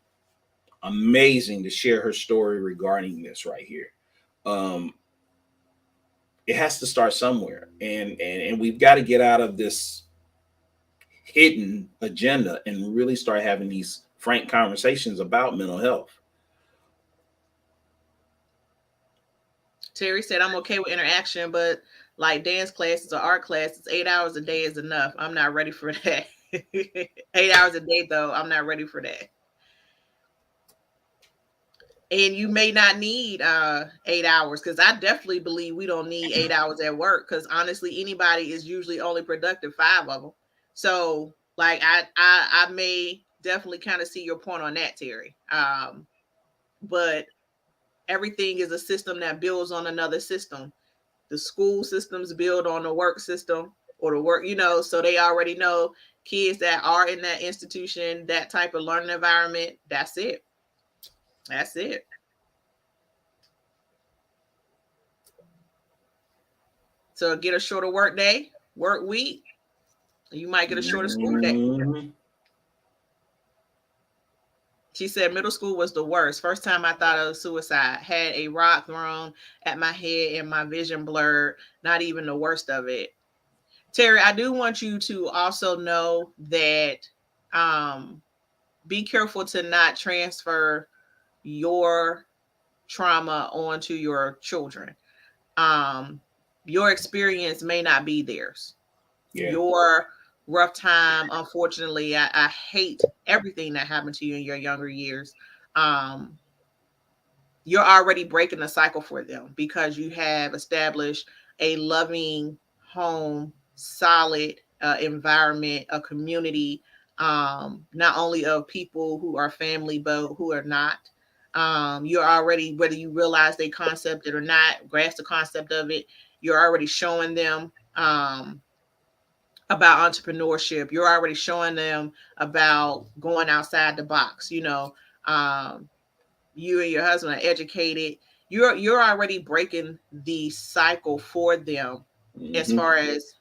amazing to share her story regarding this right here. Um, it has to start somewhere, and we've got to get out of this hidden agenda and really start having these frank conversations about mental health. Terry said, I'm okay with interaction, but like dance classes or art classes, 8 hours a day is enough. I'm not ready for that. 8 hours a day, though, I'm not ready for that. And you may not need 8 hours because I definitely believe we don't need 8 hours at work because honestly, anybody is usually only productive 5 of them. So, like, I may definitely kind of see your point on that, Terry. But everything is a system that builds on another system. The school systems build on the work system or the work, so they already know kids that are in that institution, that type of learning environment. That's it. That's it. So get a shorter work day, work week. You might get a shorter school day. Mhm. She said middle school was the worst. First time I thought of suicide. Had a rock thrown at my head and my vision blurred. Not even the worst of it. Terry, I do want you to also know that be careful to not transfer your trauma onto your children. Um, your experience may not be theirs. Yeah. Your rough time, unfortunately, I hate everything that happened to you in your younger years. Um, you're already breaking the cycle for them because you have established a loving home, solid environment, a community, not only of people who are family, but who are not. You're already, whether you realize they concept it or not, grasp the concept of it, you're already showing them about entrepreneurship. You're already showing them about going outside the box. Um, you and your husband are educated. You're already breaking the cycle for them as Mhm. far as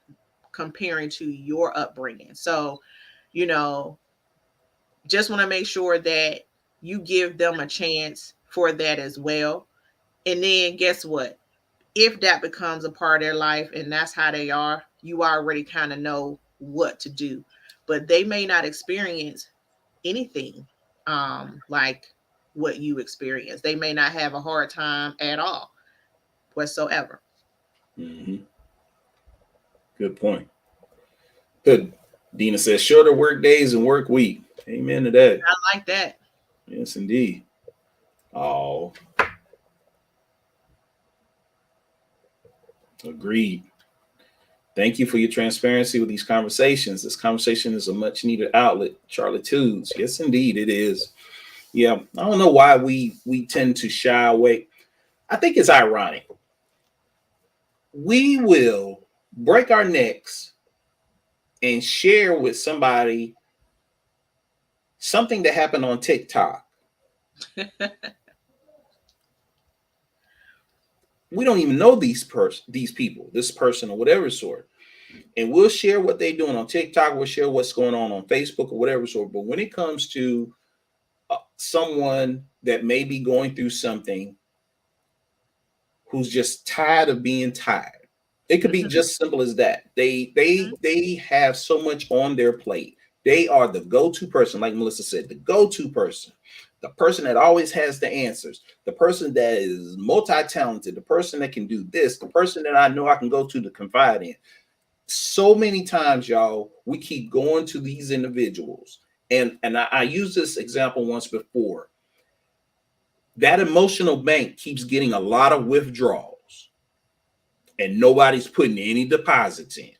comparing to your upbringing. So, you know, just want to make sure that you give them a chance for that as well. And then guess what? If that becomes a part of their life and that's how they are, you already kind of know what to do. But they may not experience anything like what you experience. They may not have a hard time at all whatsoever. Mhm. Good point. Good. Dina says shorter work days and work week. Amen to that. I like that. Yes, indeed. Oh, agreed. Thank you for your transparency with these conversations. This conversation is a much needed outlet. Charlotte Tudes. Yes, indeed, it is. Yeah, I don't know why we tend to shy away. I think it's ironic. We will break our necks and share with somebody something that happened on TikTok. We don't even know these people, this person or whatever sort. And we'll share what they're doing on TikTok. We'll share what's going on Facebook or whatever sort. But when it comes to someone that may be going through something, who's just tired of being tired, it could be Mhm. just simple as that. They have so much on their plate. They are the go-to person, like Melissa said, the go-to person, the person that always has the answers, the person that is multi-talented, the person that can do this, the person that I know I can go to confide in. So many times, y'all, we keep going to these individuals, and I used this example once before. That emotional bank keeps getting a lot of withdrawals, and nobody's putting any deposits in.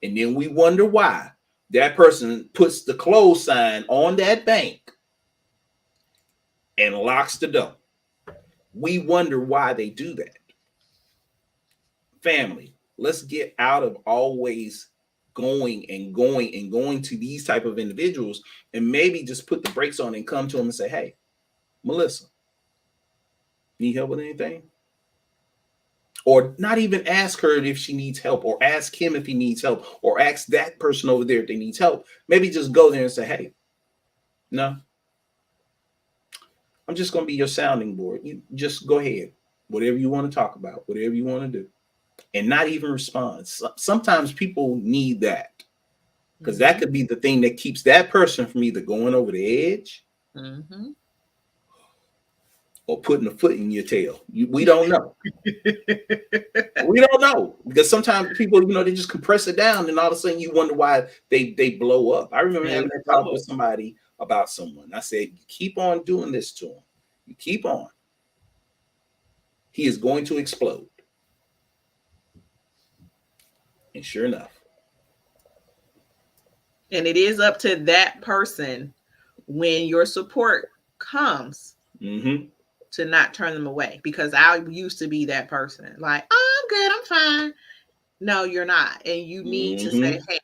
And then we wonder why that person puts the close sign on that bank and locks the door. We wonder why they do that. Family, let's get out of always going and going and going to these type of individuals, and maybe just put the brakes on and come to them and say, hey, Melissa, need help with anything? Or not even ask her if she needs help, or ask him if he needs help, or ask that person over there if they need help. Maybe just go there and say, hey, no, I'm just going to be your sounding board. You just go ahead, whatever you want to talk about, whatever you want to do, and not even respond. Sometimes people need that, because that Mhm. could be the thing that keeps that person from either going over the edge Mhm. or putting a foot in your tail. We don't know. We don't know, because sometimes people, they just compress it down, and all of a sudden you wonder why they blow up. I remember They having that talk blow with up. somebody about someone. I said, you keep on doing this to him. You keep on. He is going to explode. And sure enough. And it is up to that person when your support comes Mm-hmm. to not turn them away, because I used to be that person. Like, oh, I'm good, I'm fine. No, you're not. And you need to say, Mm-hmm. hey,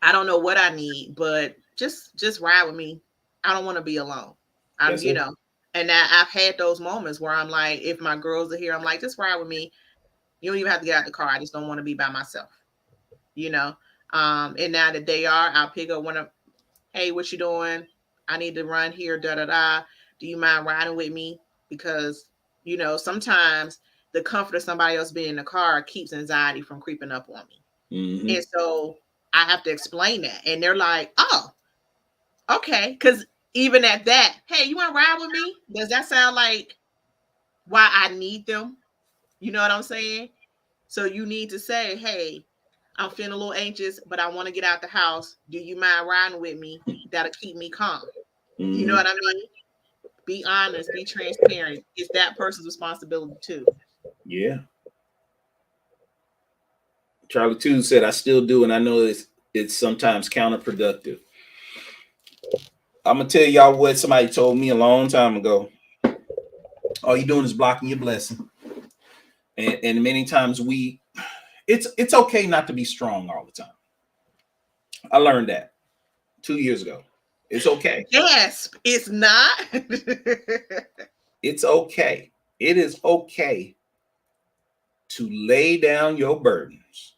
I don't know what I need, but just ride with me. I don't want to be alone. I'm, That's it. and I've had those moments where I'm like, if my girls are here, I'm like, just ride with me. You don't even have to get out the car. I just don't want to be by myself, you know. And now that they are, I'll pick up one of, hey, what you doing? I need to run here, da da da. Do you mind riding with me? Because, you know, sometimes the comfort of somebody else being in the car keeps anxiety from creeping up on me. Mm-hmm. And so I have to explain that. And they're like, oh, okay. Because even at that, hey, you want to ride with me? Does that sound like why I need them? You know what I'm saying? So you need to say, hey, I'm feeling a little anxious, but I want to get out the house. Do you mind riding with me? That'll keep me calm. You know Mm-hmm. what I mean? Be honest, be transparent. It's that person's responsibility too. Yeah. Charlie too said, I still do, and I know it's sometimes counterproductive. I'm gonna tell y'all what somebody told me a long time ago. All you doing is blocking your blessing. And many times it's okay not to be strong all the time. I learned that 2 years ago. It's okay. Yes, it's not. It's okay. It is okay to lay down your burdens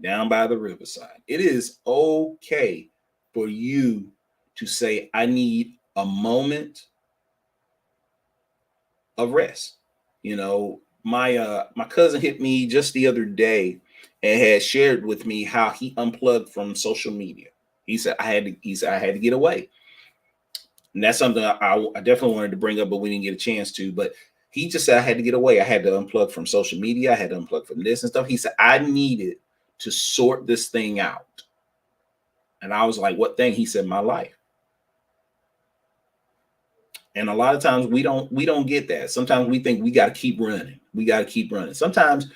down by the riverside. It is okay for you to say, I need a moment of rest. You know, my cousin hit me just the other day and had shared with me how he unplugged from social media. He said I had to get away. And that's something I definitely wanted to bring up, but we didn't get a chance to. But he just said I had to get away. I had to unplug from social media. I had to unplug from this and stuff. He said I needed to sort this thing out. And I was like, what thing? He said, my life. And a lot of times we don't get that. Sometimes we think we got to keep running. We got to keep running. Sometimes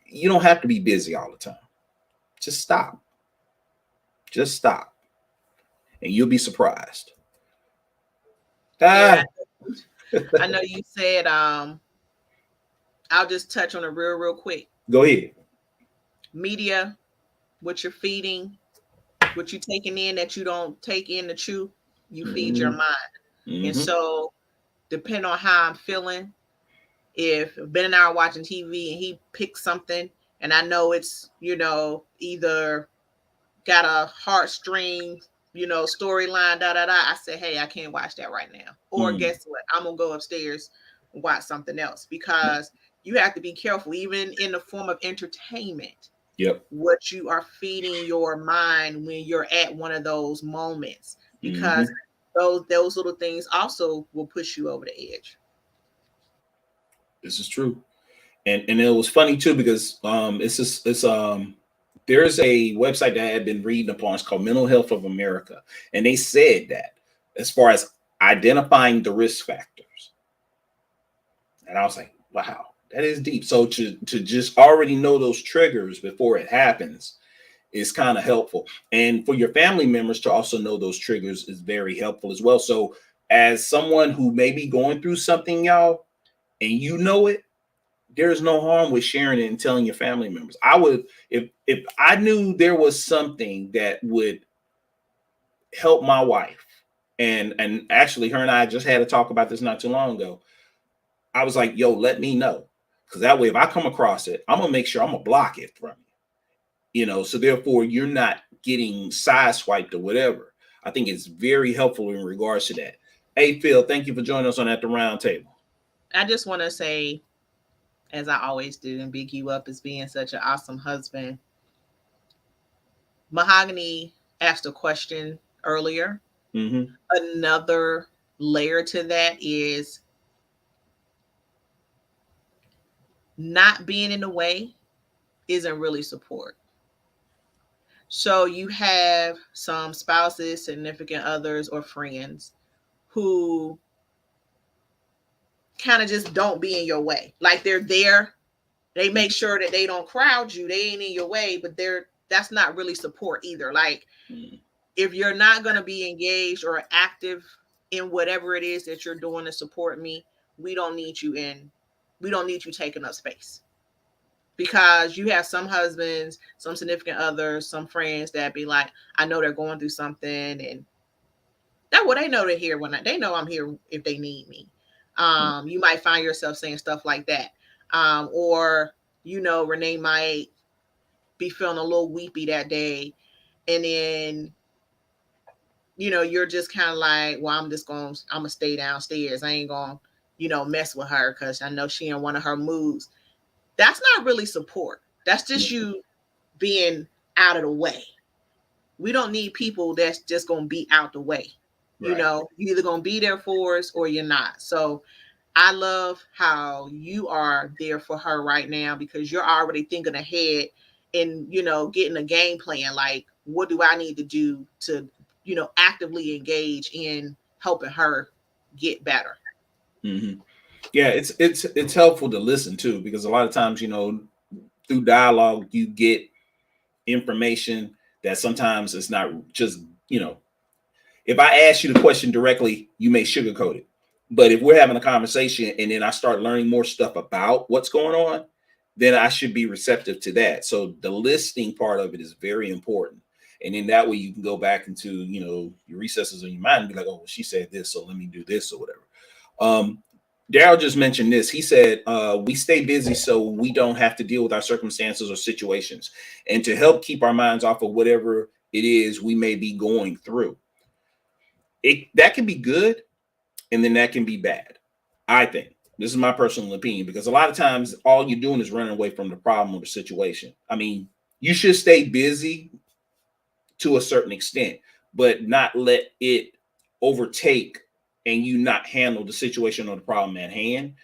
you don't have to be busy all the time. Just stop. Just stop. And you'll be surprised. Yeah, Ah, I know you said I'll just touch on it real quick. go ahead. Media, what you're feeding, what you're taking in that you don't take in the truth, you feed your Mm-hmm. mind. And Mm-hmm. so depending on how I'm feeling, if Ben and I are watching TV and he picks something and I know it's, you know, either got a heartstring, you know, storyline, da da da, I say, hey, I can't watch that right now. Or Mm. guess what? I'm gonna go upstairs and watch something else because you have to be careful, even in the form of entertainment, Yep. what you are feeding your mind when you're at one of those moments, because Mm-hmm. those little things also will push you over the edge. This is true. And it was funny too because there's a website that I had been reading upon. It's called Mental Health of America, and they said that as far as identifying the risk factors, and I was like, wow, that is deep. So to just already know those triggers before it happens is kind of helpful, and for your family members to also know those triggers is very helpful as well. So as someone who may be going through something, y'all, and you know it, there's no harm with sharing it and telling your family members. I would, if I knew there was something that would help my wife, and actually her and I just had a talk about this not too long ago. I was like, yo, let me know. Because that way, if I come across it, I'm gonna make sure I'm gonna block it from you. You know, so therefore you're not getting sideswiped or whatever. I think it's very helpful in regards to that. Hey Phil, thank you for joining us on At the Round Table. I just want to say, as I always do, and big you up as being such an awesome husband. Mahogany asked a question earlier. Mm-hmm. Another layer to that is not being in the way isn't really support. So you have some spouses, significant others, or friends who kind of just don't be in your way. Like they're there. They make sure that they don't crowd you. They ain't in your way, but that's not really support either. Like Mm-hmm. if you're not going to be engaged or active in whatever it is that you're doing to support me, we don't need you in. We don't need you taking up space. Because you have some husbands, some significant others, some friends that be like, I know they're going through something, and that what they know they're here they know I'm here if they need me. You might find yourself saying stuff like that, or Renee might be feeling a little weepy that day. And then, you're just kind of like, well, I'm going to stay downstairs. I ain't going to, mess with her because I know she in one of her moods. That's not really support. That's just you being out of the way. We don't need people that's just going to be out the way. Right. You're either going to be there for us or you're not. So I love how you are there for her right now because you're already thinking ahead and, getting a game plan. Like, what do I need to do to, actively engage in helping her get better? Mm-hmm. Yeah, it's helpful to listen too, because a lot of times, through dialogue, you get information that sometimes it's not just, if I ask you the question directly, you may sugarcoat it. But if we're having a conversation and then I start learning more stuff about what's going on, then I should be receptive to that. So the listening part of it is very important. And then that way you can go back into, your recesses of your mind and be like, oh, well, she said this, so let me do this or whatever. Daryl just mentioned this. He said, we stay busy so we don't have to deal with our circumstances or situations, and to help keep our minds off of whatever it is we may be going through. That can be good, and then that can be bad. I think this is my personal opinion, because a lot of times all you're doing is running away from the problem or the situation. I mean, you should stay busy to a certain extent, but not let it overtake and you not handle the situation or the problem at hand.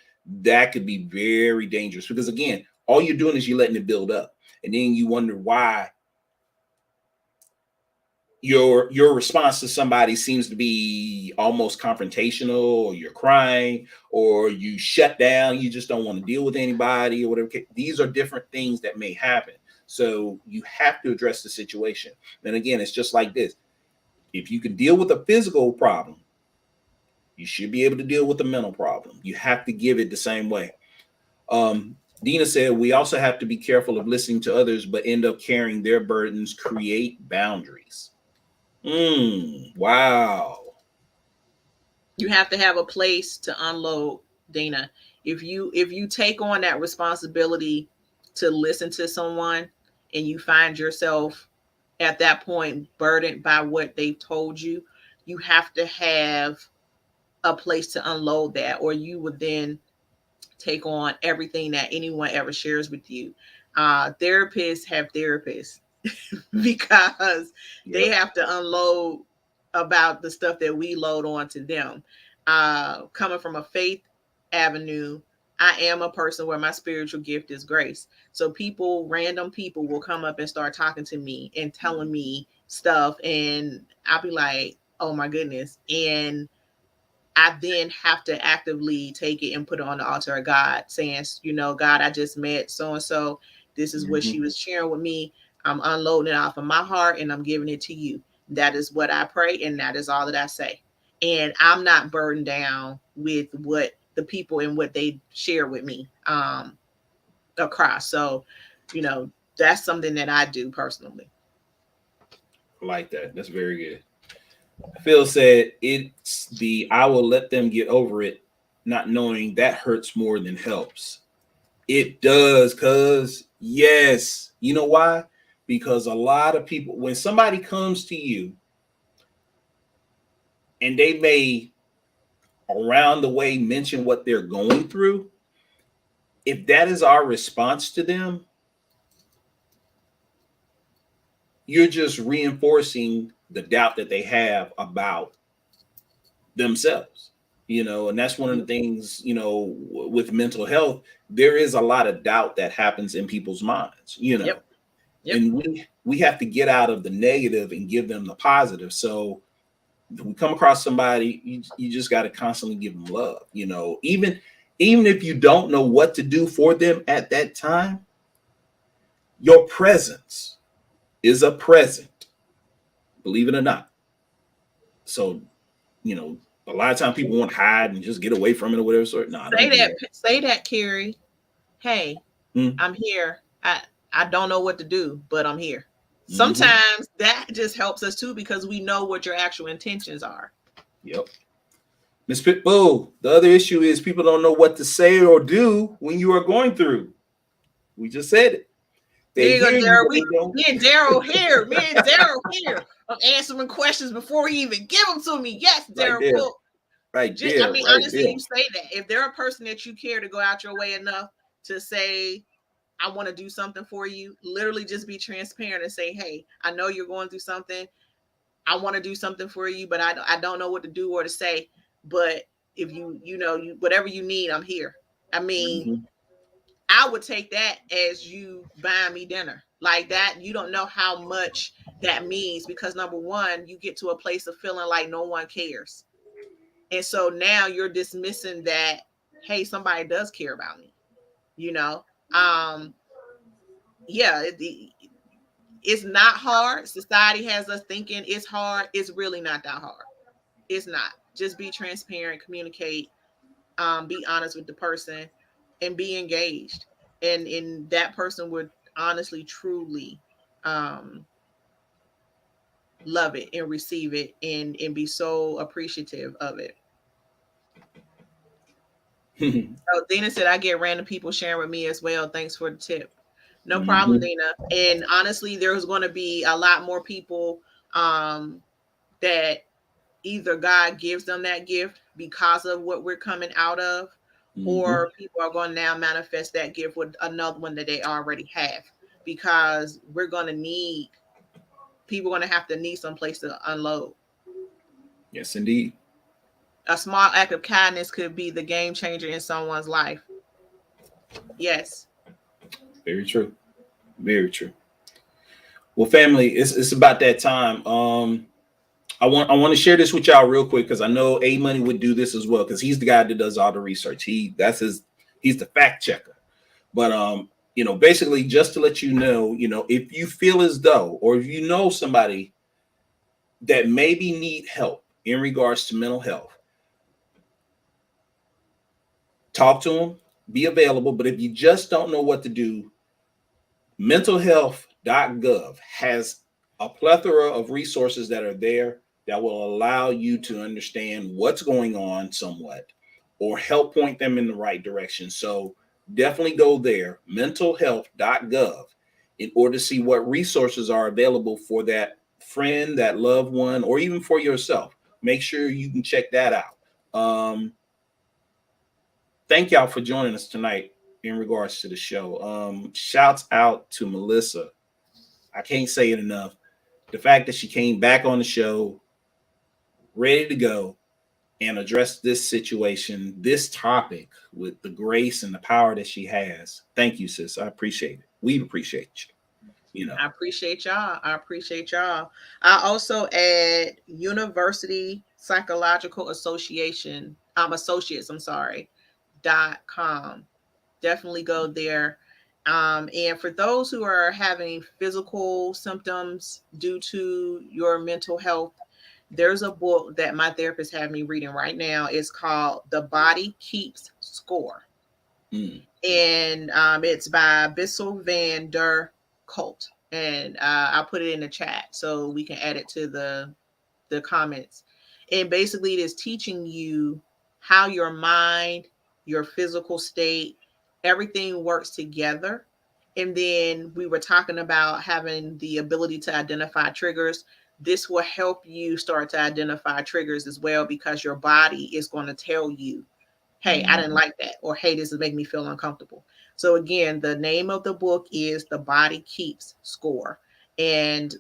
That could be very dangerous, because again, all you're doing is you're letting it build up, and then you wonder why your response to somebody seems to be almost confrontational, or you're crying, or you shut down, you just don't want to deal with anybody or whatever. These are different things that may happen. So you have to address the situation. And again, it's just like this. If you can deal with a physical problem, you should be able to deal with a mental problem. You have to give it the same way. Dina said, we also have to be careful of listening to others, but end up carrying their burdens, create boundaries. Wow. You have to have a place to unload, Dina. If you take on that responsibility to listen to someone and you find yourself at that point burdened by what they've told you, you have to have a place to unload that, or you would then take on everything that anyone ever shares with you. Therapists have therapists because they have to unload about the stuff that we load on to them. Coming from a faith avenue, I am a person where my spiritual gift is grace. So random people will come up and start talking to me and telling me stuff, and I'll be like, oh my goodness. And I then have to actively take it and put it on the altar of God, saying, God, I just met so and so. This is what she was sharing with me. I'm unloading it off of my heart and I'm giving it to you. That is what I pray, and that is all that I say. And I'm not burdened down with what the people and what they share with me across. So, that's something that I do personally. I like that. That's very good. Phil said, it's the I will let them get over it, not knowing that hurts more than helps. It does, cuz yes. You know why? Because a lot of people, when somebody comes to you and they may around the way mention what they're going through, if that is our response to them, you're just reinforcing the doubt that they have about themselves. And that's one of the things, with mental health, there is a lot of doubt that happens in people's minds, Yep. And we have to get out of the negative and give them the positive. So if we come across somebody, you just got to constantly give them love, even if you don't know what to do for them at that time. Your presence is a present, believe it or not. So, a lot of times people want to hide and just get away from it or whatever. So, no, say that, Carrie. Hey, I'm here. I don't know what to do, but I'm here. Sometimes that just helps us too, because we know what your actual intentions are. Yep. Miss Pitbull, the other issue is people don't know what to say or do when you are going through. We just said it. There They you go, hear you, Daryl. but they don't. Me and Daryl here. Me and Daryl here. I'm answering questions before he even give them to me. Yes, Right Daryl. there. Cool. Right I there. mean, Right honestly, there. you say that. If they're a person that you care to go out your way enough to say, I want to do something for you, literally just be transparent and say, hey, I know you're going through something. I want to do something for you, but I don't know what to do or to say. But if you whatever you need, I'm here. I mean, Mhm. I would take that as you buying me dinner. Like that, you don't know how much that means because number one, you get to a place of feeling like no one cares. And so now you're dismissing that, hey, somebody does care about me, you know? Um, yeah, it's not hard. Society has us thinking it's hard. It's really not that hard. It's not. Just be transparent, communicate, be honest with the person, and be engaged. And that person would honestly, truly um, love it and receive it and be so appreciative of it. So Dina said, I get random people sharing with me as well. Thanks for the tip. No problem, Mhm. Dina. And honestly, there's going to be a lot more people that either God gives them that gift because of what we're coming out of, Mhm. or people are going to now manifest that gift with another one that they already have because we're going to need people going to have to need some place to unload. Yes, indeed. A small act of kindness could be the game changer in someone's life. Yes. Very true. Very true. Well, family, it's about that time. I want to share this with y'all real quick because I know A Money would do this as well because he's the guy that does all the research. He's the fact checker. But basically just to let you know, if you feel as though or if you know somebody that maybe need help in regards to mental health, talk to them, be available. But if you just don't know what to do, mentalhealth.gov has a plethora of resources that are there that will allow you to understand what's going on somewhat or help point them in the right direction. So definitely go there, mentalhealth.gov, in order to see what resources are available for that friend, that loved one, or even for yourself. Make sure you can check that out. Thank y'all for joining us tonight in regards to the show. Shouts out to Melissa. I can't say it enough. The fact that she came back on the show, ready to go and address this situation, this topic with the grace and the power that she has. Thank you, sis. I appreciate it. We appreciate you. You know. I appreciate y'all. I appreciate y'all. I also add University Psychological Association, associates, I'm sorry, .com. Definitely go there. And for those who are having physical symptoms due to your mental health, there's a book that my therapist had me reading right now. It's called The Body Keeps Score. Mm. And it's by Bissell Van der Colt. And I'll put it in the chat so we can add it to the comments. And basically, it is teaching you how your mind, your physical state, everything works together. And then we were talking about having the ability to identify triggers. This will help you start to identify triggers as well because your body is going to tell you, hey, I didn't Mm. like that, or hey, this is making me feel uncomfortable. So again, the name of the book is The Body Keeps Score. And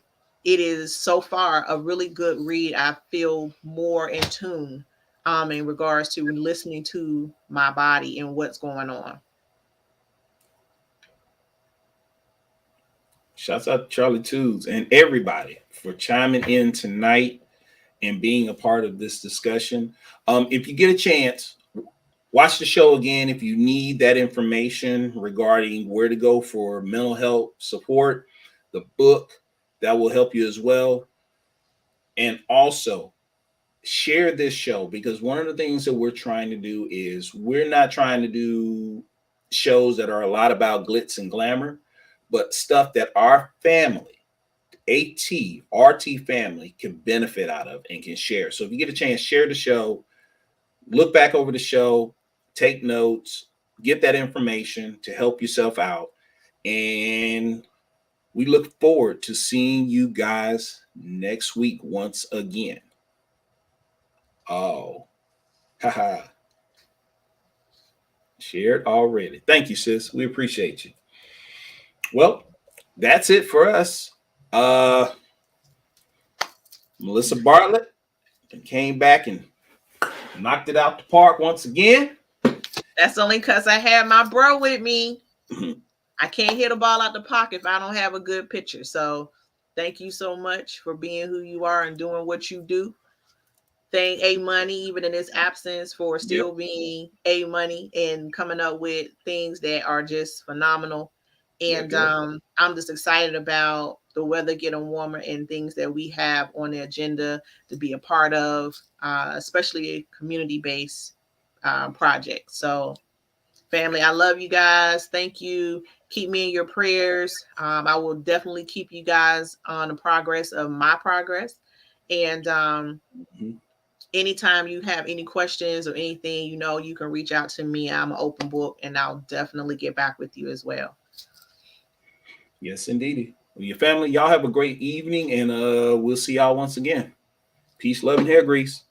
it is so far a really good read. I feel more in tune in regards to listening to my body and what's going on. Shouts out to Charlie Toods and everybody for chiming in tonight and being a part of this discussion. If you get a chance, watch the show again if you need that information regarding where to go for mental health support, the book that will help you as well. And also share this show because one of the things that we're trying to do is we're not trying to do shows that are a lot about glitz and glamour, but stuff that our family, RT family, can benefit out of and can share. So if you get a chance, share the show, look back over the show, take notes, get that information to help yourself out. And we look forward to seeing you guys next week once again. Oh, haha. Shared already. Thank you, sis. We appreciate you. Well, that's it for us. Melissa Bartlett came back and knocked it out the park once again. That's only because I had my bro with me. I can't hit a ball out the pocket if I don't have a good pitcher. So thank you so much for being who you are and doing what you do. Thank A Money, even in his absence, for still being A Money and coming up with things that are just phenomenal. And I'm just excited about the weather getting warmer and things that we have on the agenda to be a part of, especially community-based projects. So, family, I love you guys. Thank you. Keep me in your prayers. I will definitely keep you guys on the progress of my progress. And anytime you have any questions or anything, you can reach out to me. I'm an open book, and I'll definitely get back with you as well. Yes, indeed. Well, your family, y'all have a great evening, and we'll see y'all once again. Peace, love, and hair grease.